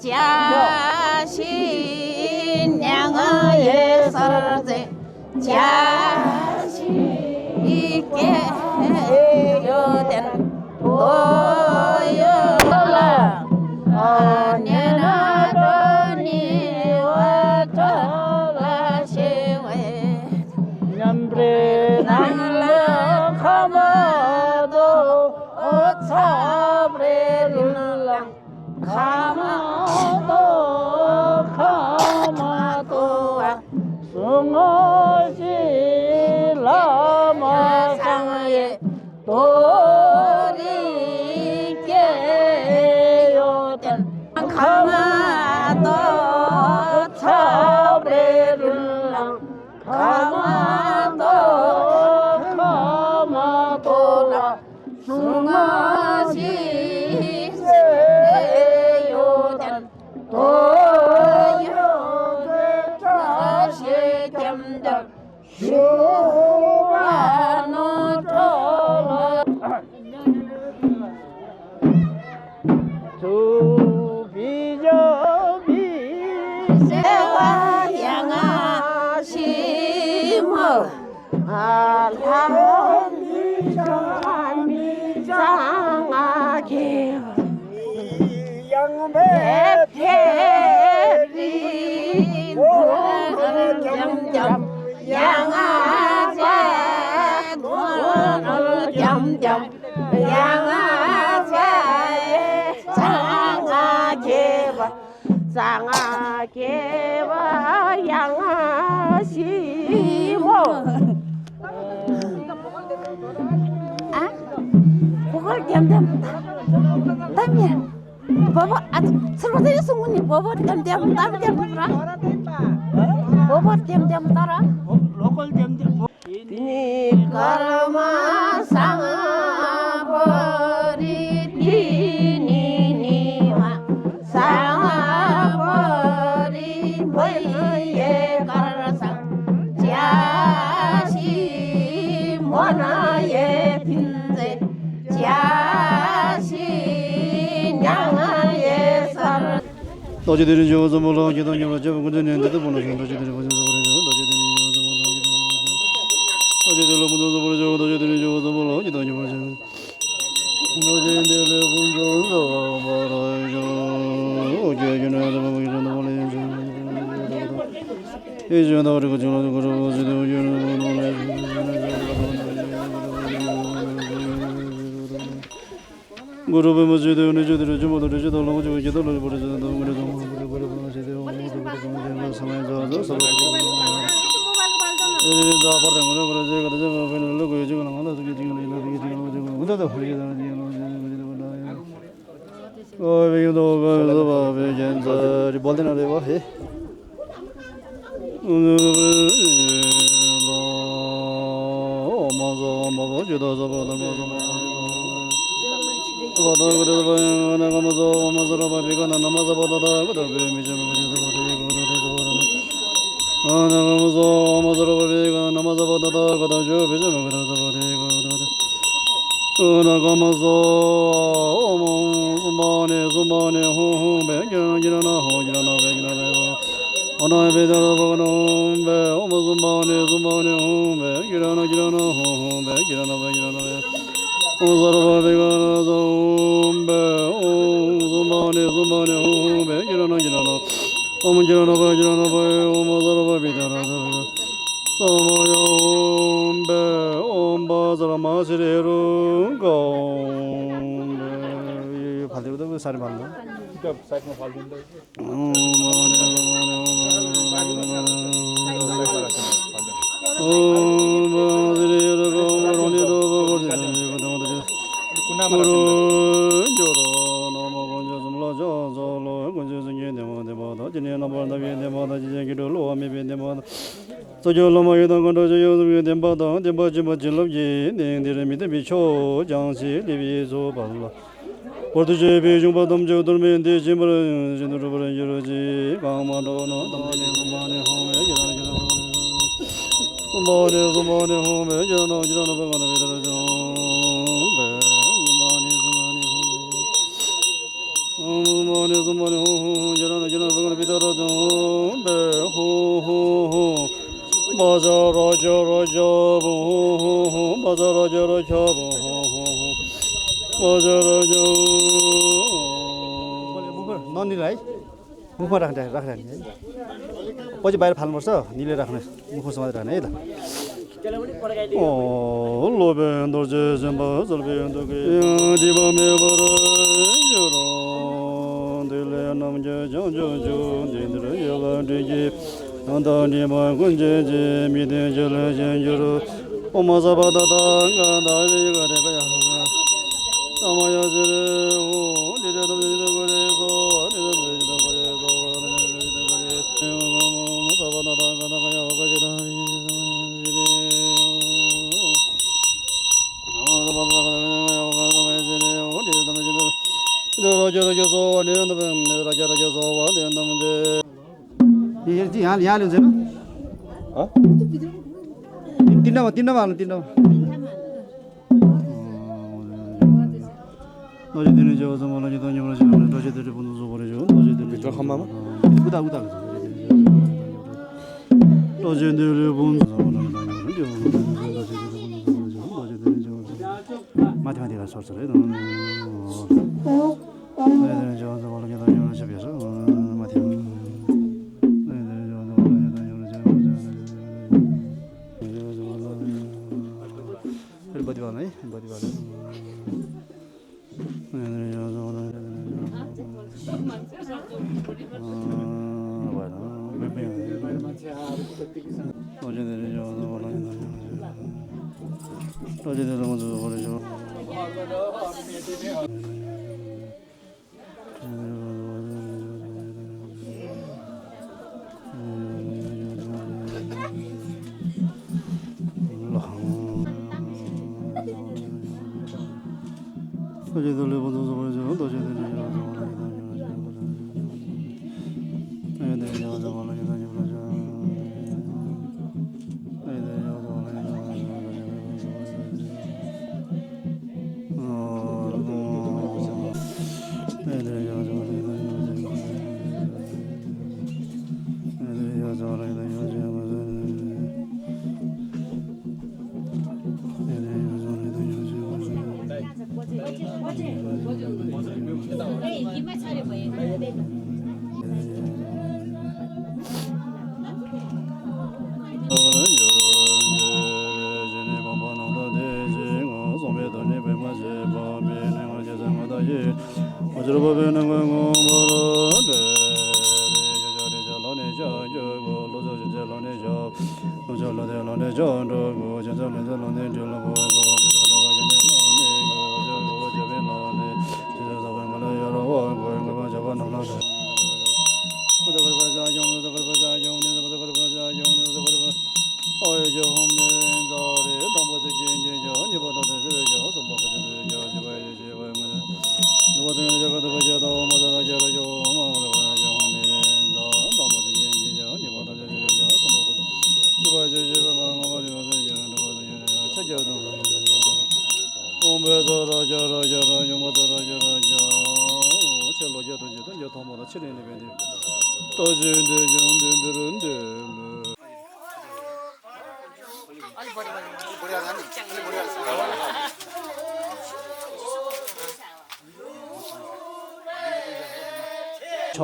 Jashi 너희들이 저어서 몰라 기도니 몰라 저 군전인데도 몰라 너희들이 보면서 그러죠 너희들이 저어서 몰라 너희들로 문도서 버려줘 너희들이 저어서 몰라 기도니 몰라 너희들이 본전도 말아줘 어제는 너희들은 몰라 이제 나를 그저는 그러고 무릎을 모지도 오늘저들을 좀 오늘을 저들로 저기 저들로 버려서 너무를 좀 버려 모지도 오늘을 samaya so so 자 버려 버려 제가 저 배는 놓고 지금 하나 저기 지금 지금 우다도 흘리다 어 왜도 그 배견자 리볼드나 레버 해 마저 마버 저도 저도 마저 보다 그래서 내가 마저로 비가 나마저 보다다 그다 미점 그래서 내가 마저로 비가 나마저 보다다 그다 저 미점 그래서 내가 마저 소마네 호호 배견이라나 호지라나 배견이라나 어나 배달아 보는 배 소마네 호 배견이라나 지라나 호호 배견이라나 배견이라나 오사라바 베가나 좀베 오소마네 홈베 기라나 오문지라나 바지라나 바에 오마사라바 비다라다 사마야 홈베 옴바사라 마시레루 공베 발대보다 그 살이 많나? 그러니까 사이즈만 발린다. मुखमा राख्दैन पछि बाहिर फाल्नुपर्छ निले राख्ने मुखमा समाज राख्ने है त ओ लोबेन्दो जे जम्बा जलबेन्दो के दिबमे बर जोरो दिले नाम जे जो जो जो दिन्द्र योगा दिजे नन्दनि मा गुन्जे जे मिदे जल जे जोरो ओमजा बदादा गादा रे गरे गया समय जरे ओ दिरे दम दिरे गरे सो यहाँ ल्याउँदैन तिनमा हाल्नु तिनमा 너희들이 저어서 몰라지 돈이 몰라지 너희들이 보는 소 버려줘 너희들이 저 한마마 우다 너희들이 보는 소 몰라지 너희들이 저 마테마티카 소설에 너희들이 저어서 몰라지 돈이 몰라지 비해서 마테마티카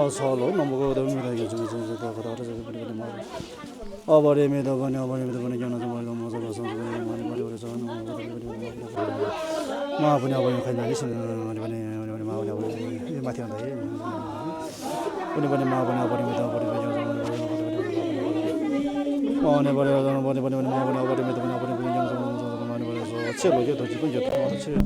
서로 넘어가고 됩니다. 이게 좀 어버리미다 보니 견아서 말로 모서서 많이 버려서 마부냐 보니 간단히 신는 우리 마부냐 보니 마티한다. 우리 마부냐 버립니다. 마부냐 버려서 마부냐 버립니다. 많이 버려서 채로게 더 지금 이제 통화도 채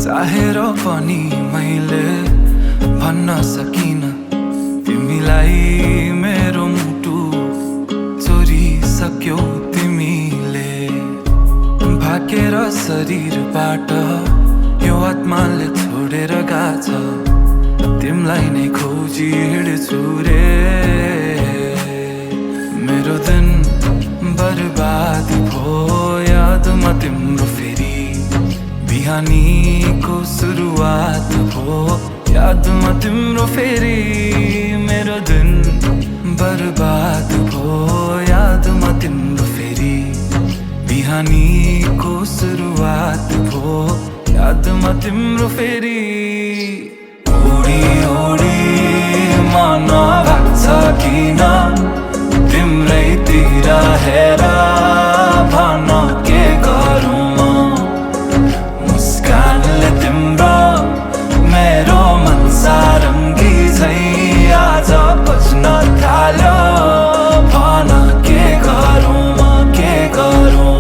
चाहेर पनि मैले भन्न सकिन तिमीलाई मेरो मुटु चोरिसक्यौ तिमीले भाकेर शरीरबाट यो आत्माले छोडेर गाछ तिमीलाई नै खोजी हिँड्छु रे मेरो दिन बर्बाद भयो यादमा तिम्रो फेरि बिहानीको सुरुवात भयो यादमा तिम्रो फेरि मेरो दिन बर्बाद भयो यादमा तिम्रो फेरि बिहानीको सुरुवात भयो यादमा तिम्रो फेरि ओडी ओडी मन लाग्छ किन तिम्रैतिर हेर भन के गरौँ मुस्कानले तिम्रो मेरो मन सारङ्गी झै आज खोज्न थाल्यो भन के गरौँ के गरौँ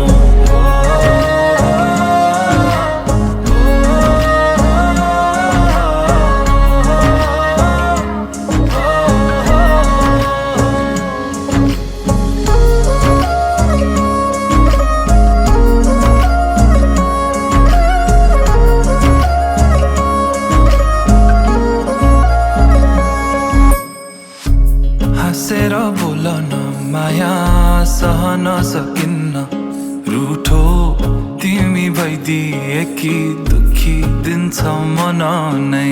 हाँसेर बोल न माया सहन सकिन्न रूठो तिमी भइदिए कि दुखी दिन्छ मन नै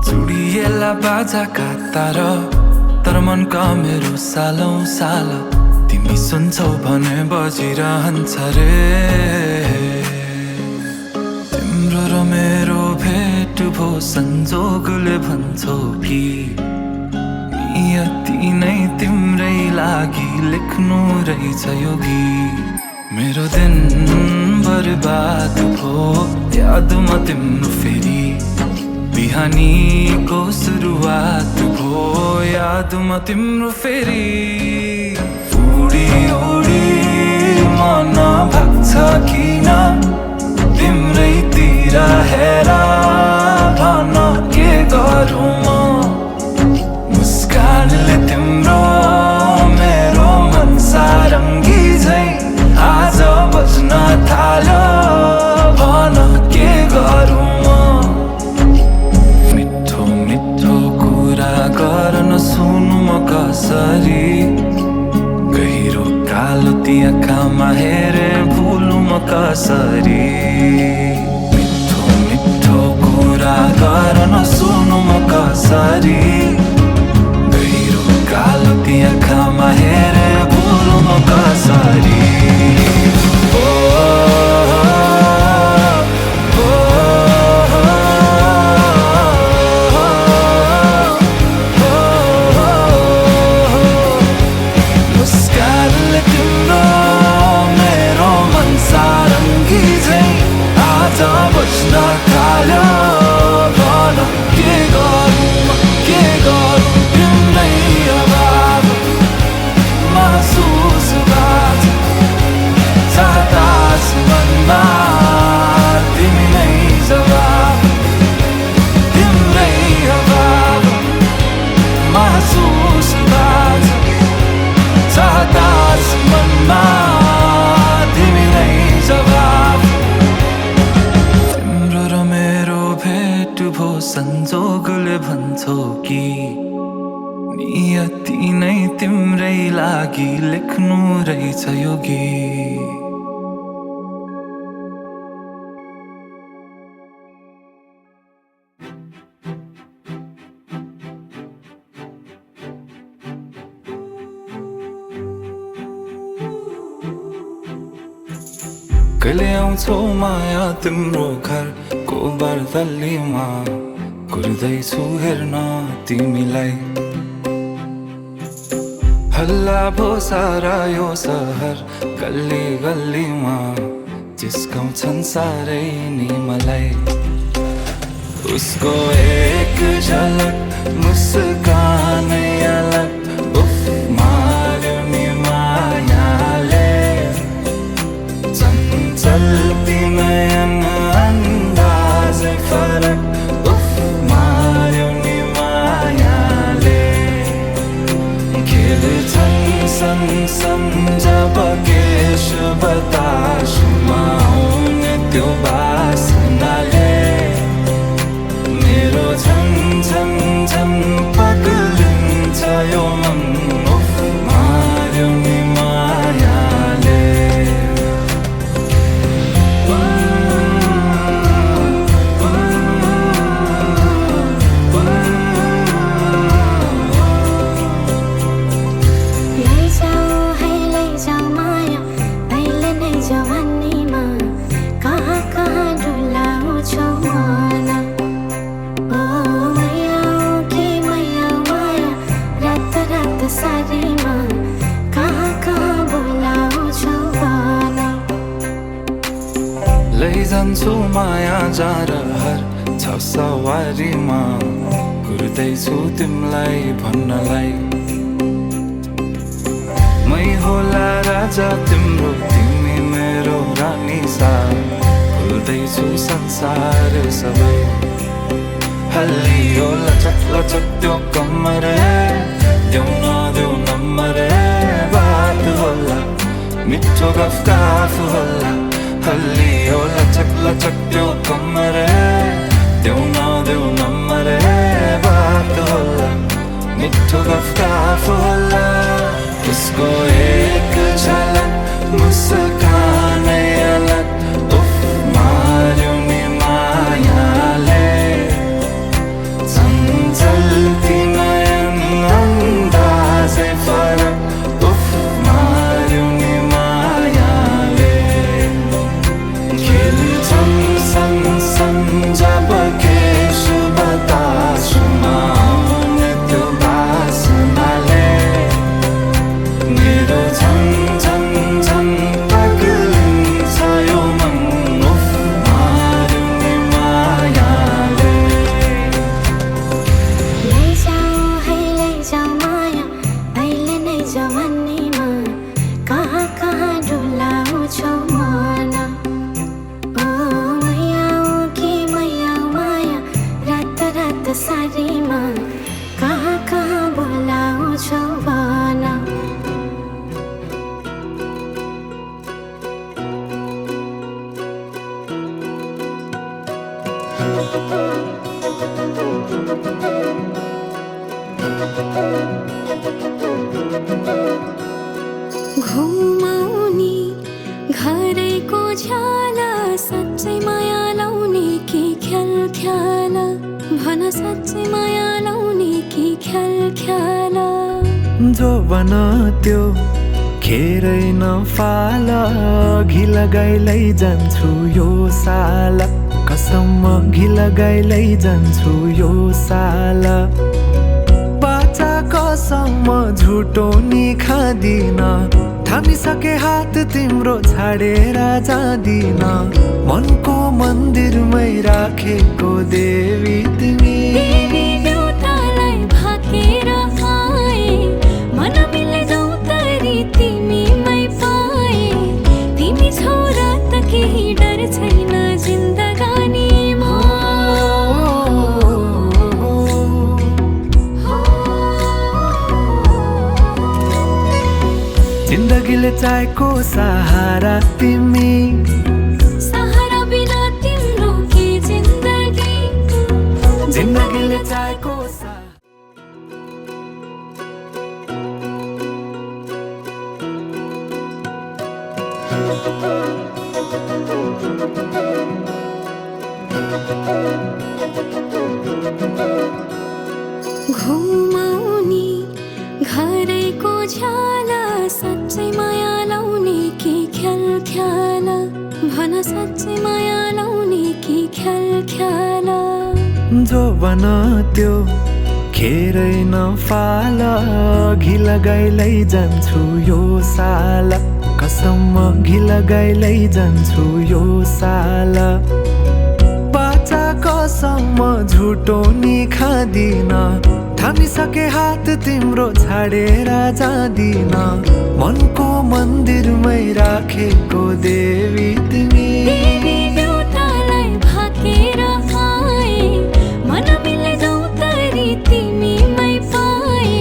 चुडिएला बाजाका तार तर मनका मेरो सालौं साल तिमी सुन्छौ भने बजिरहन्छ रे तिम्रो र मेरो भेट भो संजोगले भन्छौ कि नियति नै तिम्रै लागि लेख्नु रहेछ यो गीत मेरो दिन बर्बाद भो यादमा तिम्रो फेरि बिहानीको सुरुवात भो यादमा तिम्रो फेरि उडी उडी मन भाग्छ किन तिम्रैतिर हेर भन के गरौँ म मुस्कानले तिम्रो मेरो मन सारङ्गी झै आज बज्न थाल्यो भन के गरौँ म मिठो मिठो कुरा गर्न सुनु म कसरी गहिरो कालो ती आँखामा हेरे भुलु म कसरी मिठो मिठो कुरा गर्न सुनु म कसरी गहिरो कालो ती आँखामा हेरे भुलु म कसरी बच्न थाल्यो भन के गरौँ तिम्रै अभाव महसुस बात सातास मनमा तिमी नै जवाब तिम्रै अभाव महसुस बात सातास मनमा तिमी नै जवाब भो संजोगले भन्छौ कि नियति नै तिम्रै लागि लेख्नु रहेछ यो गीत कहिले आउँछौ माया तिम्रो घरको बर्दलीमा कुर्दैछु हेर्न तिमीलाई हल्ला भो सारा यो सहर गल्ली गल्लीमा जिस्काउँछन् साह्रै नि मलाई उसको एक झलक मुस्कानै अलग उफ मार्यो नि मायाले चल्ती नयन अन्दाजै फरक उफ मार्यो नि मायाले खेल्छन् सन जब केश बतासुमा आउने त्यो बासनाले मेरो झन् पग्लिन्छ यो मन उफ मार्यो नि मायाले लैजान्छु माया जारहर छ सवारीमा कुर्दैछु तिमीलाई भन्नलाई मै होला राजा तिम्रो तिमी मेरो रानी सा भुल्दैछु संसार सबै हल्लियो लचक लचक त्यो कम्मर देऊ नदेऊ नम्बर बात होला मिठो गफ होला हल्लियो लचक लचक त्यो कम्मर देऊ नदेऊ नम्बर बात होला मिठो गफ जो बन त्यो खेरै नफाल घि लगाइलै जान्छु यो साल कसम घि लगाइलै जान्छु यो साल बाचा कसम झुटो नि खादिन थामिसके हात तिम्रो छाडेर जादिन मनको मन्दिरमै राखेको देवी तिमी जिन्दगीले चाहेको सहारा तिमी सहारा बिना तिम्रो के जिन्दगी जिन्दगीले चाहेको घुमाउने घरैको झ्याला सच्चै माया लाउने कि ख्याल ख्याल भन सच्चै माया लाउने कि ख्याल ख्याल जो बन त्यो खेरै नफाल घि लगाइलै जान्छु यो साल कसम घि लगाइलै जान्छु यो साल बाचा कसम झुटो नि खादिन थामिसके हात तिम्रो छाडेर जादिन मनको मन्दिरमै राखेको देवी तिमी देउतालाई भाकेर आए मन मिले गौतरी तिमीमै पाए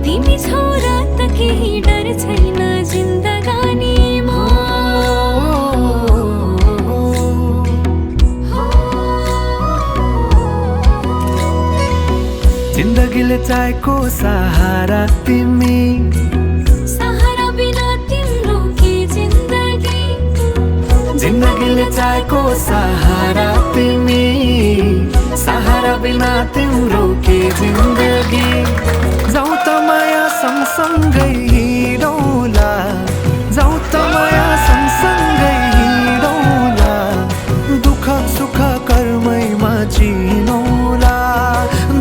तिमी छोरा त केही डर छैन जिन्दगानीमा जिन्दगीले चाहेको सहारा तिमी सहारा बिना तिम्रो के जिन्दगी जिन्दगीले चाहेको सहारा तिमी सहारा बिना तिम्रो के जिन्दगी जाऊ त माया सँगसँगै हिँडौला जाऊ त माया सँगसँगै हिँडौला दुःख सुख कर्मैमा चिनौला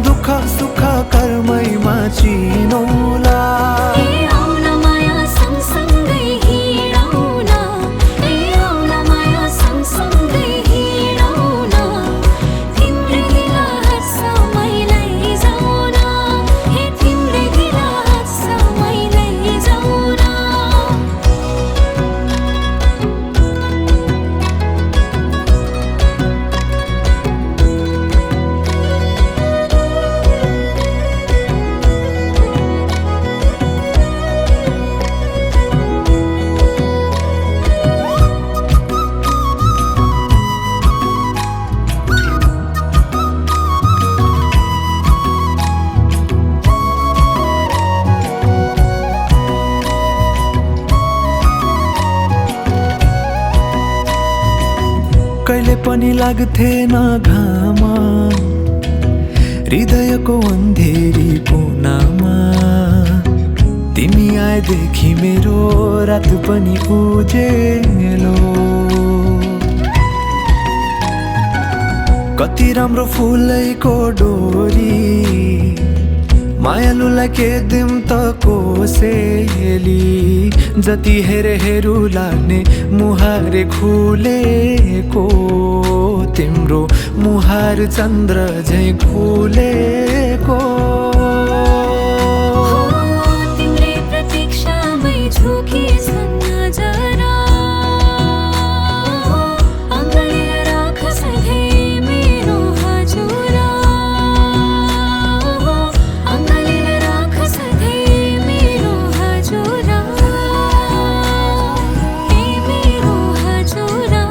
दुःख सुख कर्मैमा चिनौला कहिले पनि लाग्थेन घाम हृदयको अन्धेरी कोनामा तिमी आएदेखि मेरो रात पनि उजेलो कति राम्रो फुलैको डोरी मायालुलाई के दिम त कोसेली जति हेरे हेरु लाग्ने मुहारे खुलेको तिम्रो मुहार चन्द्र झैं खुलेको तिम्रै प्रतीक्षामै झुकेछन् नजरा अङ्गालेर राख सधैँ मेरो हजुरा अङ्गालेर राख सधैँ मेरो हजुरा ए मेरो हजुरा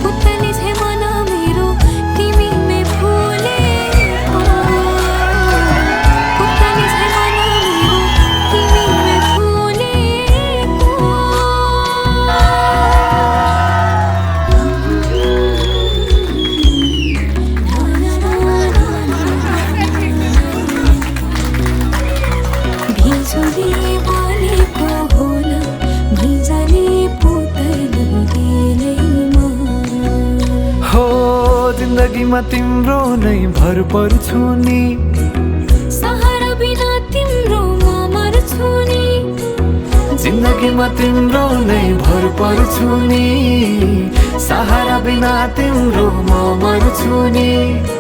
पुतली छे मन मेरो तिमीमै फुले जिन्दगीमा तिम्रो नै भर पर्छु नि सहारा बिना तिम्रो म मर्छु नि जिन्दगीमा तिम्रो नै भर पर्छु नि सहारा बिना तिम्रो म मर्छु नि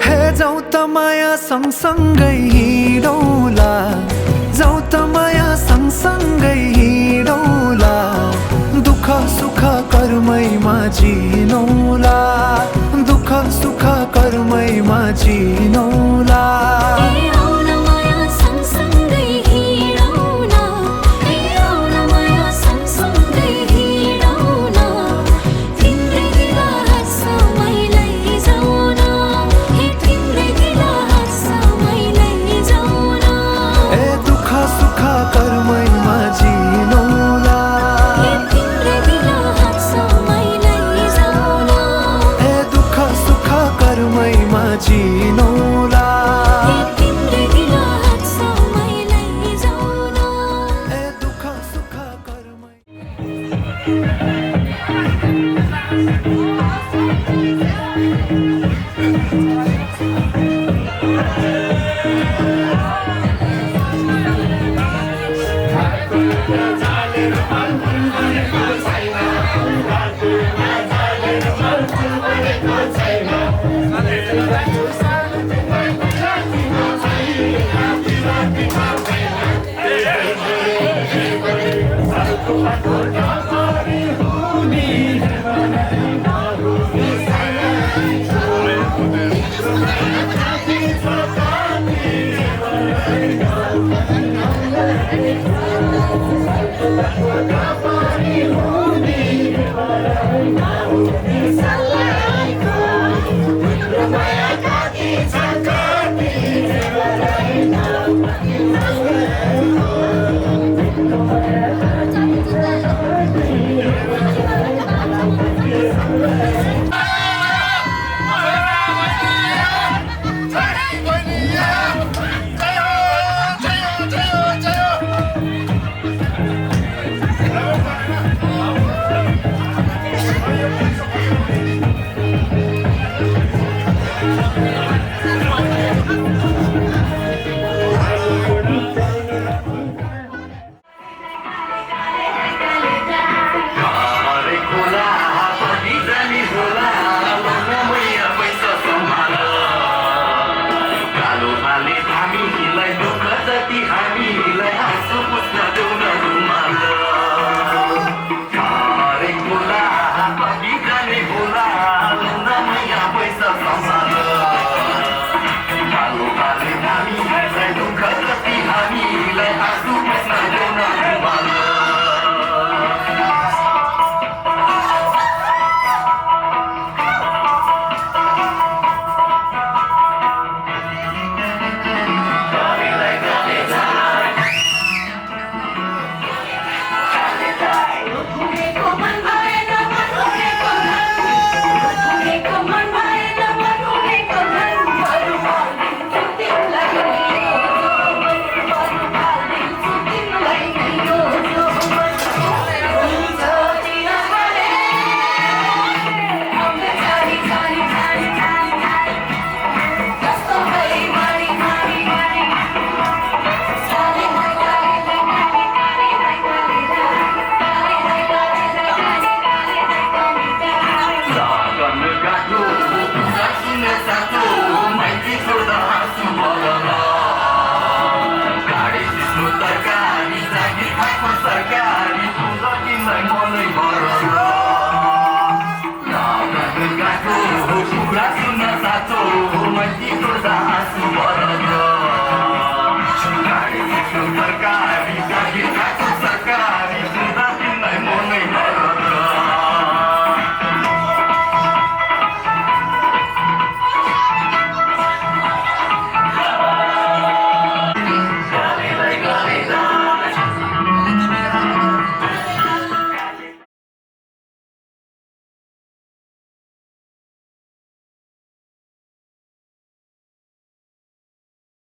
हे जाऊ त माया सँगसँगै हिँडौला जाऊ त माया सँगसँगै हिँडौला दुःख सुख कर्मैमा जिनौला दुःख सुख कर्मैमा जिनौला